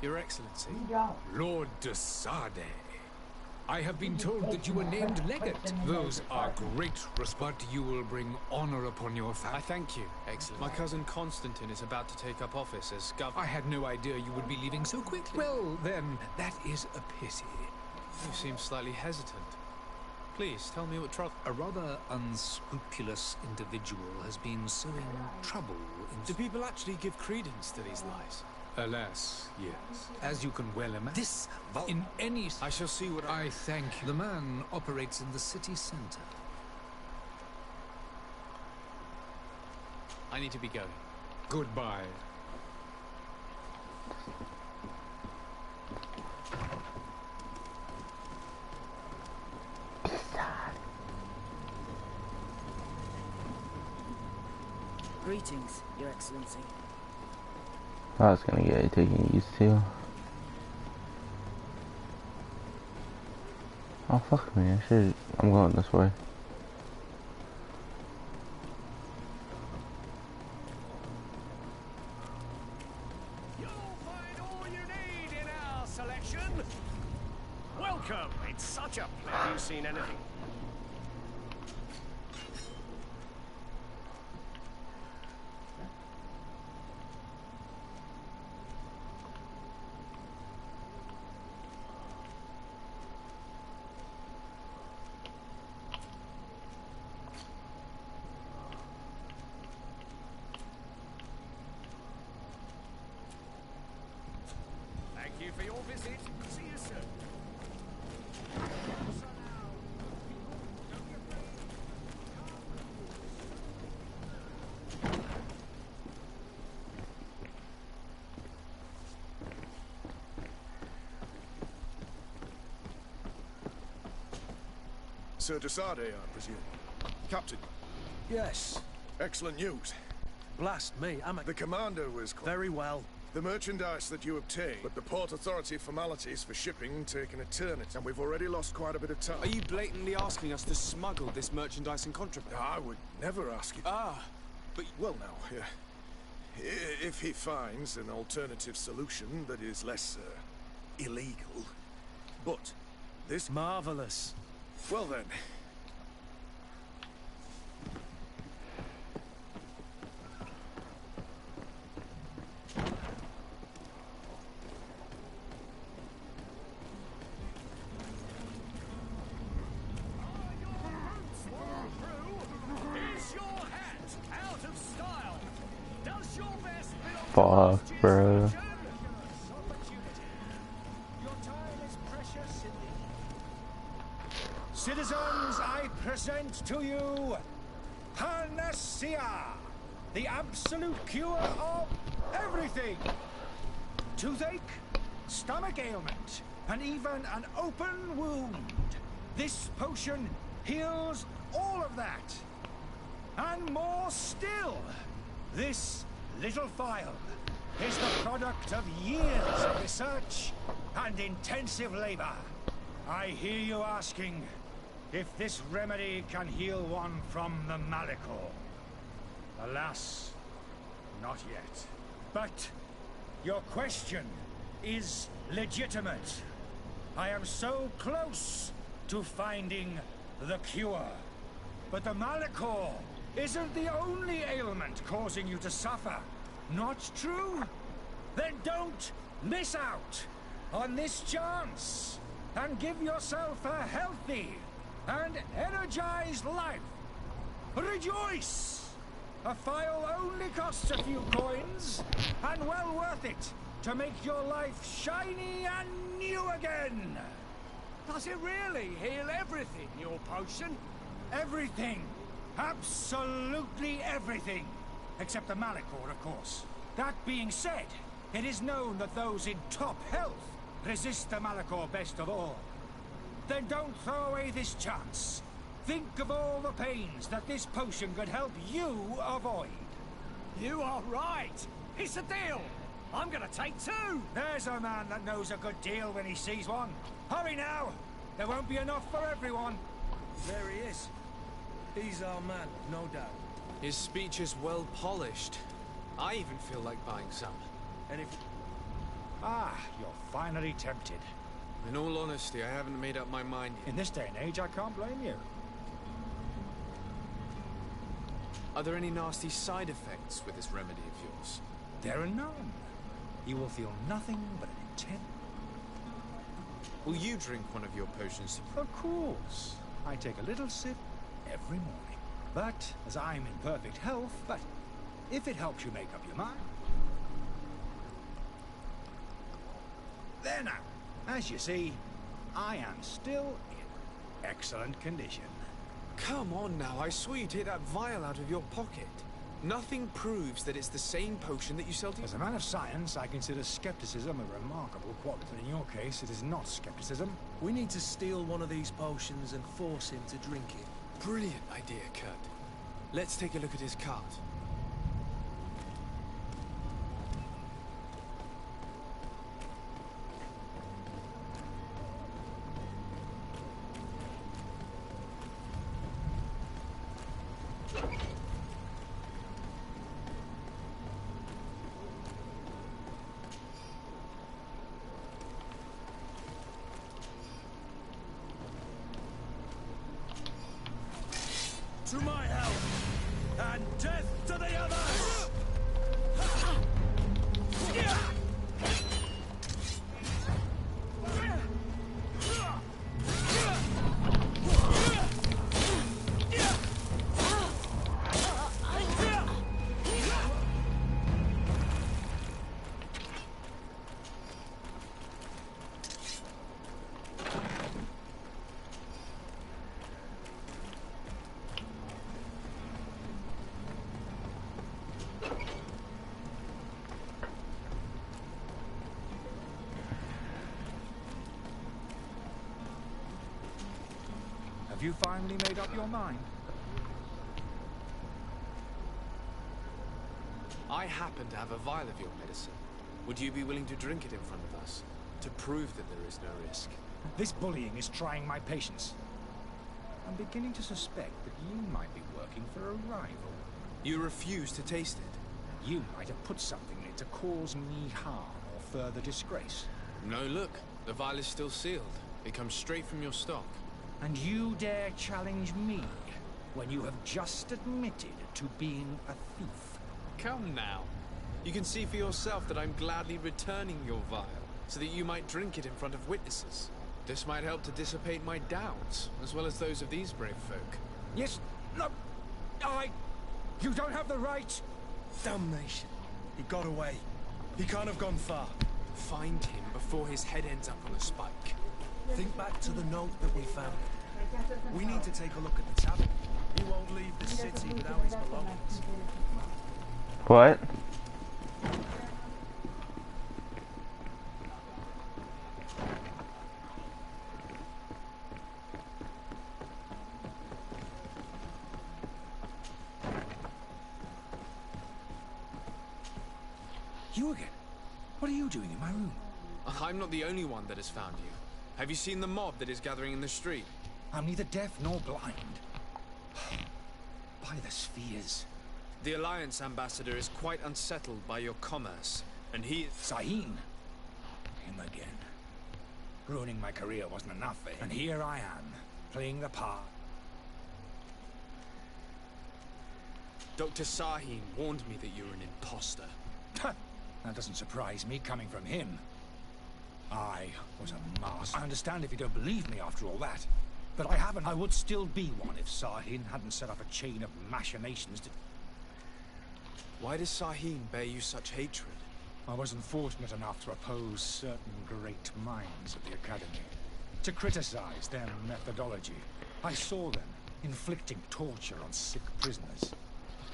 [SPEAKER 2] Your Excellency.
[SPEAKER 13] Lord de Sade. I have been told that you were named legate. Those are great but you will bring honor upon your family.
[SPEAKER 2] I thank you, Excellency. My cousin Constantine is about to take up office as governor.
[SPEAKER 13] I had no idea you would be leaving so quickly. Well, then, that is a pity.
[SPEAKER 2] You seem slightly hesitant. Please, tell me what trouble...
[SPEAKER 13] A rather unscrupulous individual has been sowing trouble in...
[SPEAKER 2] Do people actually give credence to these lies?
[SPEAKER 13] Alas, yes. As you can well imagine.
[SPEAKER 8] This...
[SPEAKER 13] In any...
[SPEAKER 2] I shall see what
[SPEAKER 13] I thank you. The man operates in the city center.
[SPEAKER 2] I need to be going.
[SPEAKER 13] Goodbye.
[SPEAKER 5] Greetings, Your Excellency.
[SPEAKER 3] I was gonna get it taken used to. Oh fuck me, I'm going this way.
[SPEAKER 14] You'll find all you need in our selection. Welcome, it's such a pleasure. Have you seen anything? Thank you for your visit. See you soon.
[SPEAKER 15] Sir de Sade, I presume. Captain.
[SPEAKER 6] Yes.
[SPEAKER 15] Excellent news.
[SPEAKER 6] Blast me,
[SPEAKER 15] The commander was
[SPEAKER 6] very well.
[SPEAKER 15] The merchandise that you obtained, but the Port Authority formalities for shipping taking a turn, and we've already lost quite a bit of time.
[SPEAKER 2] Are you blatantly asking us to smuggle this merchandise and contraband?
[SPEAKER 15] I would never ask you.
[SPEAKER 2] Ah, but...
[SPEAKER 15] Well, now, if he finds an alternative solution that is less, illegal, but this...
[SPEAKER 6] Marvelous.
[SPEAKER 15] Well then...
[SPEAKER 3] Fuck, bro.
[SPEAKER 8] Citizens, I present to you Panacea, the absolute cure of everything. Toothache, stomach ailment, and even an open wound. This potion heals all of that. And more still. This little phial is the product of years of research and intensive labor. I hear you asking if this remedy can heal one from the Malachor. Alas, not yet. But your question is legitimate. I am so close to finding the cure. But the Malachor isn't the only ailment causing you to suffer. Not true? Then don't miss out on this chance and give yourself a healthy and energized life. Rejoice! A phial only costs a few coins, and well worth it to make your life shiny and new again.
[SPEAKER 14] Does it really heal everything, your potion?
[SPEAKER 8] Everything. Absolutely everything. Except the Malachor, of course. That being said, it is known that those in top health resist the Malachor best of all. Then don't throw away this chance. Think of all the pains that this potion could help you avoid.
[SPEAKER 14] You are right. It's a deal. I'm gonna take two.
[SPEAKER 8] There's a man that knows a good deal when he sees one. Hurry now. There won't be enough for everyone.
[SPEAKER 6] There he is. He's our man, no doubt.
[SPEAKER 2] His speech is well polished. I even feel like buying some.
[SPEAKER 6] And if...
[SPEAKER 16] Ah, you're finally tempted.
[SPEAKER 2] In all honesty, I haven't made up my mind yet.
[SPEAKER 16] In this day and age, I can't blame you.
[SPEAKER 2] Are there any nasty side effects with this remedy of yours?
[SPEAKER 16] There are none. You will feel nothing but an intense...
[SPEAKER 2] Will you drink one of your potions?
[SPEAKER 16] Of course. I take a little sip every morning. But, as I'm in perfect health, but if it helps you make up your mind... There now. As you see, I am still in excellent condition.
[SPEAKER 2] Come on now, I swear you take that vial out of your pocket. Nothing proves that it's the same potion that you sell to...
[SPEAKER 16] As a man of science, I consider skepticism a remarkable quality. In your case, it is not skepticism.
[SPEAKER 6] We need to steal one of these potions and force him to drink it.
[SPEAKER 2] Brilliant idea, Kurt. Let's take a look at his cart.
[SPEAKER 6] To my help, and death to the others!
[SPEAKER 16] Have you finally made up your mind?
[SPEAKER 2] I happen to have a vial of your medicine. Would you be willing to drink it in front of us? To prove that there is no risk?
[SPEAKER 16] This bullying is trying my patience. I'm beginning to suspect that you might be working for a rival.
[SPEAKER 2] You refuse to taste it?
[SPEAKER 16] You might have put something in it to cause me harm or further disgrace.
[SPEAKER 2] No, look. The vial is still sealed. It comes straight from your stock.
[SPEAKER 16] And you dare challenge me when you have just admitted to being a thief?
[SPEAKER 2] Come now. You can see for yourself that I'm gladly returning your vial, so that you might drink it in front of witnesses. This might help to dissipate my doubts, as well as those of these brave folk.
[SPEAKER 16] Yes, no, you don't have the right.
[SPEAKER 6] Damnation. He got away. He can't have gone far.
[SPEAKER 2] Find him before his head ends up on a spike.
[SPEAKER 6] Think back to the note that we found. We need to take a look at the tavern. He won't leave the city without his belongings.
[SPEAKER 3] What?
[SPEAKER 16] You again? What are you doing in my room?
[SPEAKER 2] I'm not the only one that has found you. Have you seen the mob that is gathering in the street?
[SPEAKER 16] I'm neither deaf nor blind. By the spheres.
[SPEAKER 2] The Alliance ambassador is quite unsettled by your commerce, and he...
[SPEAKER 16] Sahin. Him again. Ruining my career wasn't enough, eh? And here I am, playing the part.
[SPEAKER 2] Dr. Sahin warned me that you're an imposter.
[SPEAKER 16] That doesn't surprise me, coming from him. I was a master. I understand if you don't believe me after all that. But I haven't. I would still be one if Sahin hadn't set up a chain of machinations to...
[SPEAKER 2] Why does Sahin bear you such hatred?
[SPEAKER 16] I wasn't fortunate enough to oppose certain great minds at the Academy. To criticize their methodology. I saw them inflicting torture on sick prisoners.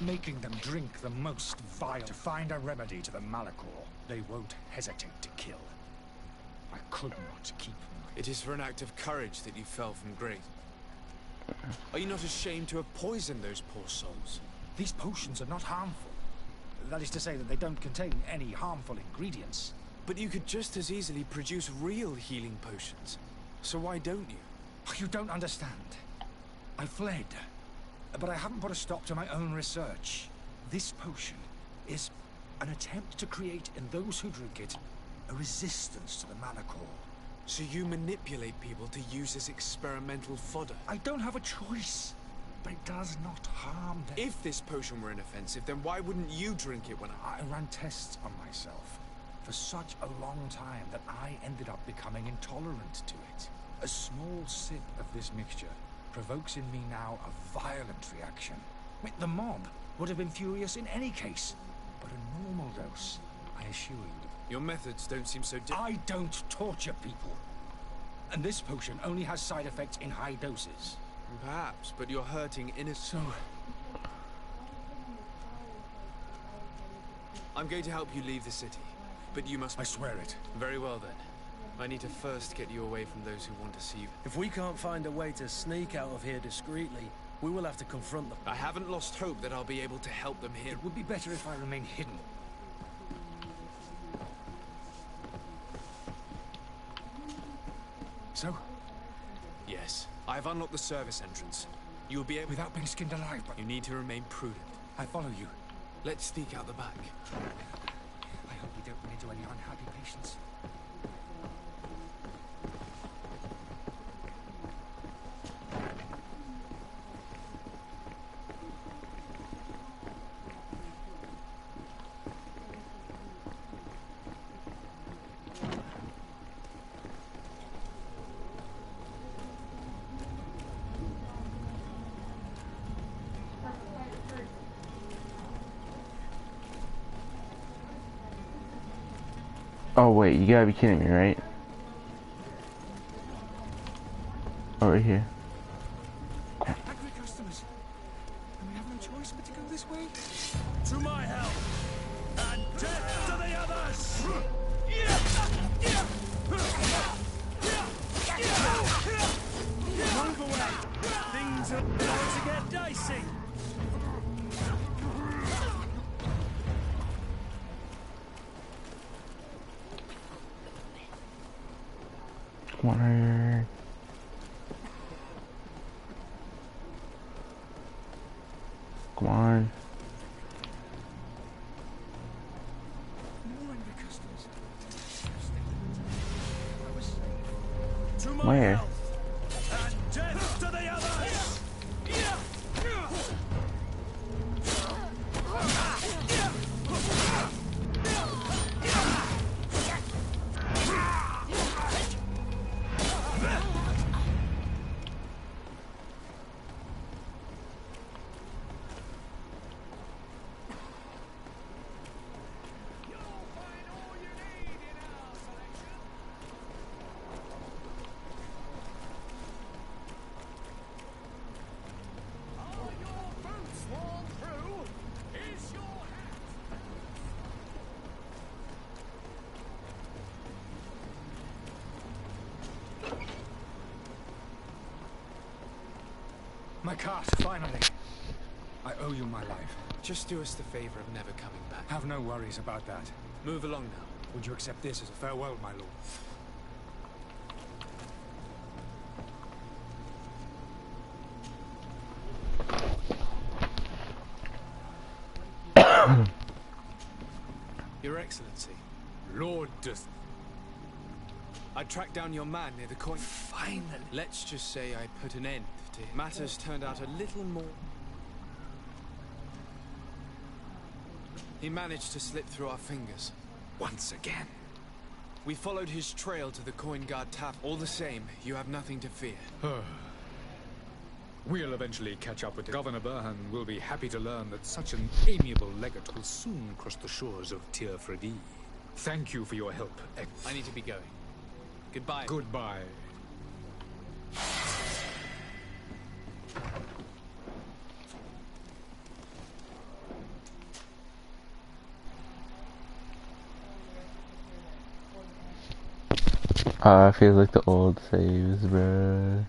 [SPEAKER 16] Making them drink the most vile. To find a remedy to the Malachor, they won't hesitate to kill. I could not keep them.
[SPEAKER 2] It is for an act of courage that you fell from grace. Are you not ashamed to have poisoned those poor souls?
[SPEAKER 16] These potions are not harmful. That is to say that they don't contain any harmful ingredients.
[SPEAKER 2] But you could just as easily produce real healing potions. So why don't you?
[SPEAKER 16] You don't understand. I fled. But I haven't put a stop to my own research. This potion is an attempt to create in those who drink it a resistance to the Manacor.
[SPEAKER 2] So you manipulate people to use as experimental fodder?
[SPEAKER 16] I don't have a choice, but it does not harm them.
[SPEAKER 2] If this potion were inoffensive, then why wouldn't you drink it when
[SPEAKER 16] I ran tests on myself for such a long time that I ended up becoming intolerant to it. A small sip of this mixture provokes in me now a violent reaction. I mean, the mob would have been furious in any case, but a normal dose, I assure you.
[SPEAKER 2] Your methods don't seem so
[SPEAKER 16] I don't torture people. And this potion only has side effects in high doses.
[SPEAKER 2] Perhaps, but you're hurting innocent.
[SPEAKER 16] So...
[SPEAKER 2] I'm going to help you leave the city, but you must...
[SPEAKER 16] I swear it.
[SPEAKER 2] Very well then. I need to first get you away from those who want to see you.
[SPEAKER 6] If we can't find a way to sneak out of here discreetly, we will have to confront them.
[SPEAKER 2] I haven't lost hope that I'll be able to help them here.
[SPEAKER 16] It would be better if I remain hidden. So?
[SPEAKER 2] Yes. I've unlocked the service entrance. You'll be able...
[SPEAKER 16] Without being skinned alive, but...
[SPEAKER 2] You need to remain prudent.
[SPEAKER 16] I follow you.
[SPEAKER 2] Let's sneak out the back.
[SPEAKER 16] I hope we don't run into any unhappy patients.
[SPEAKER 3] Oh wait, you gotta be kidding me, right? Oh, right here.
[SPEAKER 6] Angry customers. And we have no choice but to go this way. To my help! And death to the others! Move away! Things are going to get dicey!
[SPEAKER 3] Come on, hurry. Come on. Where?
[SPEAKER 6] And death to the others!
[SPEAKER 16] My cart, finally. I owe you my life.
[SPEAKER 2] Just do us the favor of never coming back.
[SPEAKER 16] Have no worries about that.
[SPEAKER 2] Move along now.
[SPEAKER 16] Would you accept this as a farewell, my lord?
[SPEAKER 2] Your Excellency.
[SPEAKER 13] Lord
[SPEAKER 2] I tracked down your man near the coin.
[SPEAKER 6] Finally.
[SPEAKER 2] Let's just say I put an end to it. Matters turned out a little more... He managed to slip through our fingers.
[SPEAKER 13] Once again.
[SPEAKER 2] We followed his trail to the coin guard tap. All the same, you have nothing to fear.
[SPEAKER 13] We'll eventually catch up with Governor Burhan. Will be happy to learn that such an amiable legate will soon cross the shores of Tir Fredi. Thank you for your help.
[SPEAKER 2] I need to be going. Goodbye.
[SPEAKER 13] Goodbye.
[SPEAKER 3] I feel like the old saves, bruh.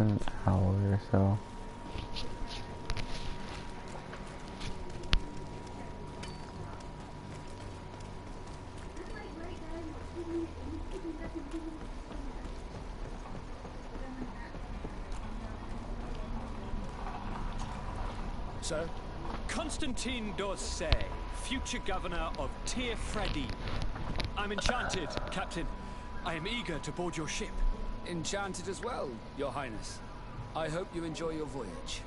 [SPEAKER 3] an hour or so.
[SPEAKER 11] Sir? Constantine d'Orsay, future governor of Tir Freddy. I'm enchanted, Captain. I am eager to board your ship.
[SPEAKER 10] Enchanted as well, Your Highness. I hope you enjoy your voyage.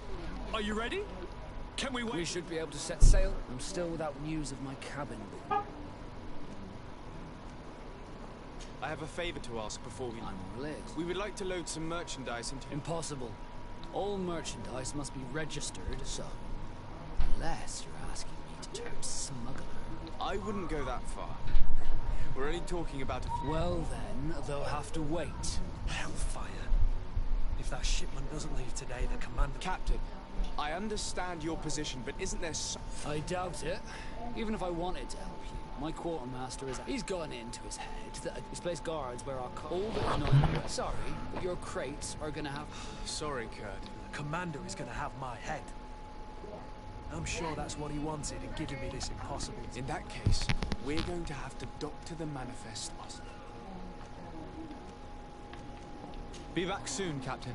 [SPEAKER 11] Are you ready? Can we wait?
[SPEAKER 10] We should be able to set sail. I'm still without news of my cabin.
[SPEAKER 2] I have a favor to ask before we...
[SPEAKER 10] I'm all ears.
[SPEAKER 2] We would like to load some merchandise into...
[SPEAKER 10] Impossible. All merchandise must be registered, so... Unless you're asking me to turn smuggler.
[SPEAKER 2] I wouldn't go that far. We're only talking about a...
[SPEAKER 10] Well then, they'll have to wait.
[SPEAKER 6] Hellfire. If that shipment doesn't leave today, the commander...
[SPEAKER 2] Captain, I understand your position, but isn't there so...
[SPEAKER 10] I doubt it. Even if I wanted to help you. My quartermaster is... He's gotten into his head that he's placed guards where our... All that is not... Sorry, but your crates are gonna have...
[SPEAKER 2] Sorry, Kurt.
[SPEAKER 6] The commander is gonna have my head. I'm sure that's what he wanted in giving me this impossible...
[SPEAKER 2] In that case, we're going to have to doctor the manifest. Be back soon, Captain.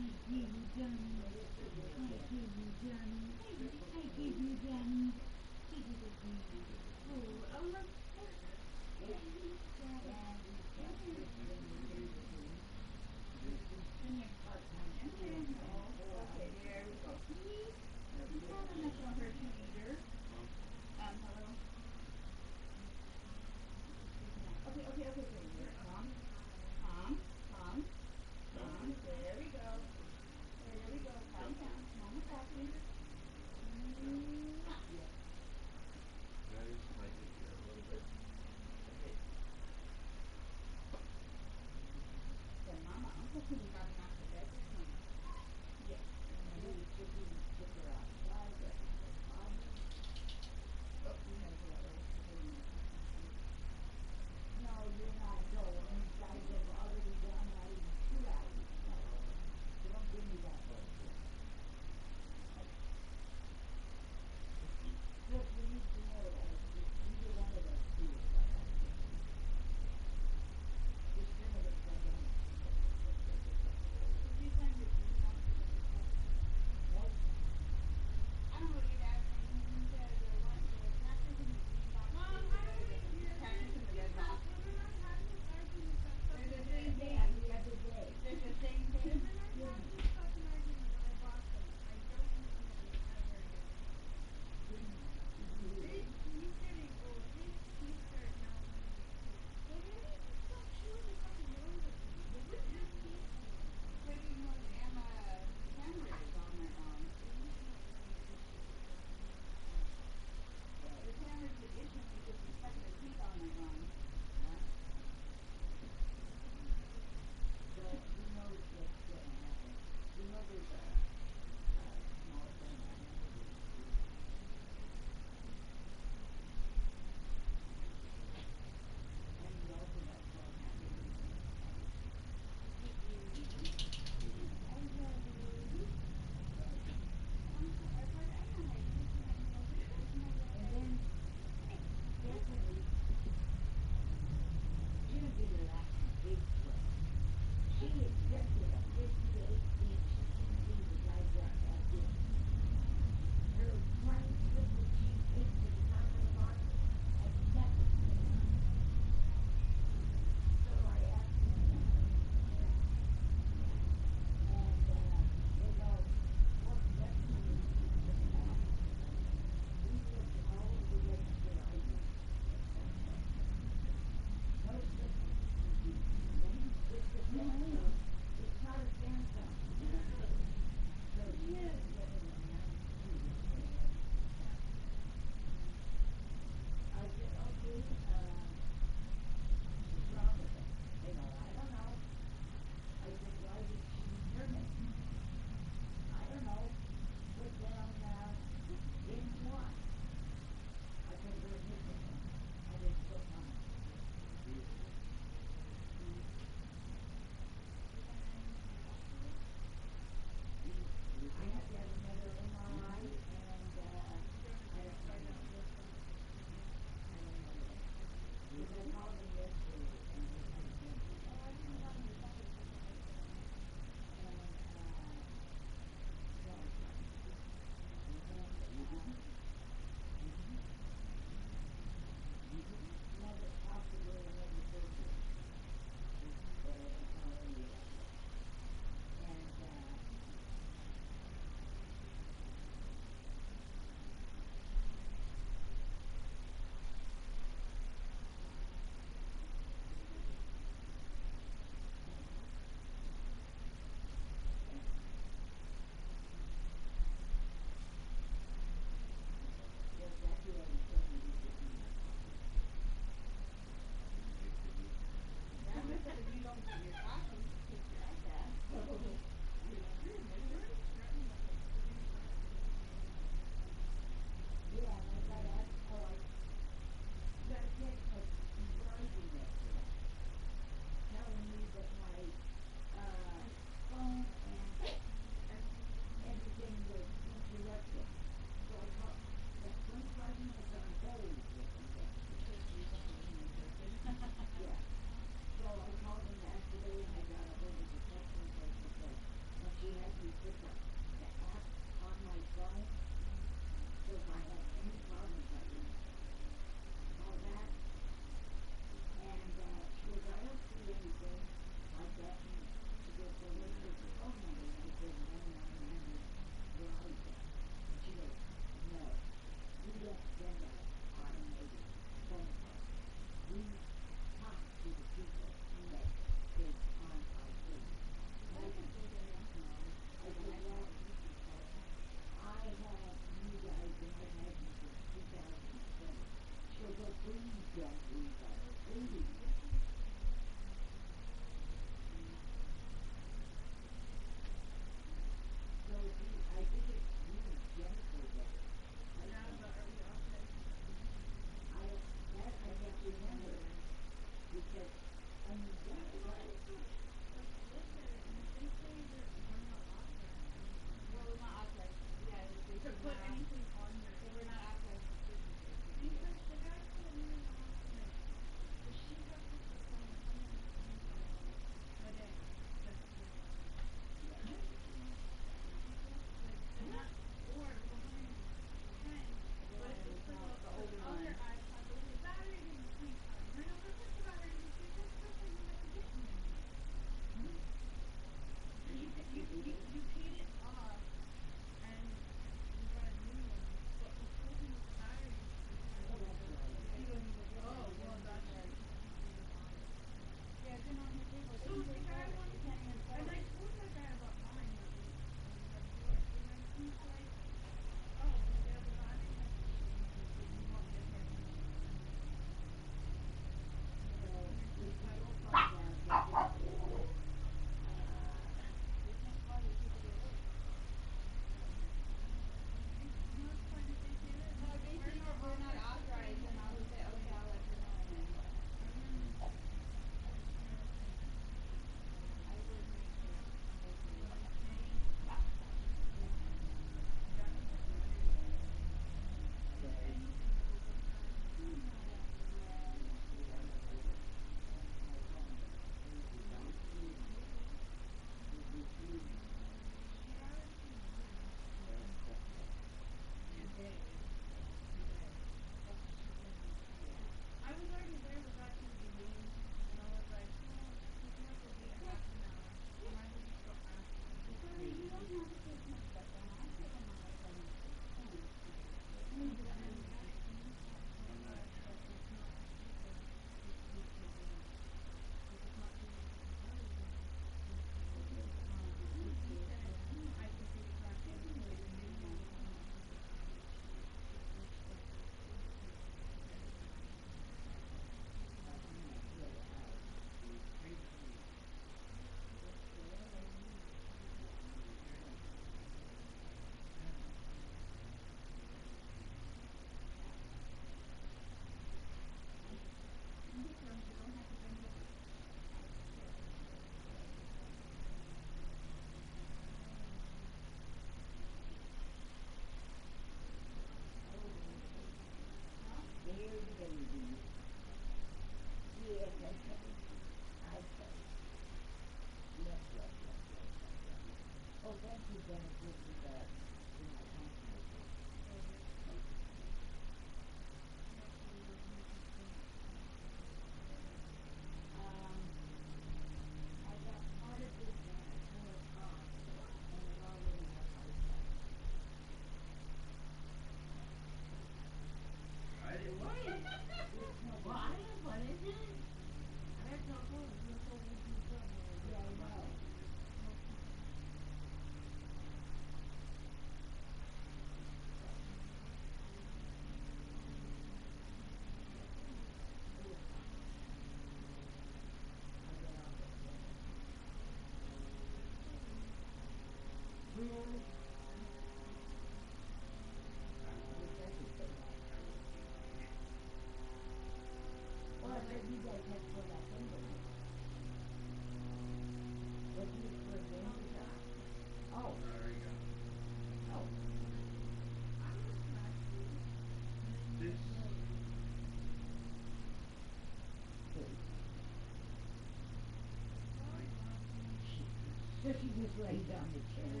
[SPEAKER 12] So she just laid down the chair.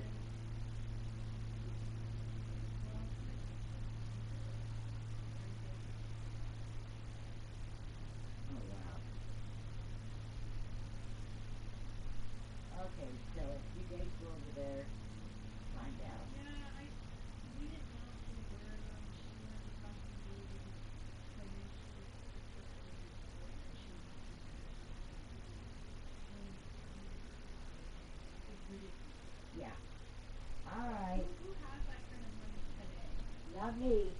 [SPEAKER 12] Oh, wow. Okay, so you guys go over there, find out. Yeah. All right. Who has that kind of money today? Not me.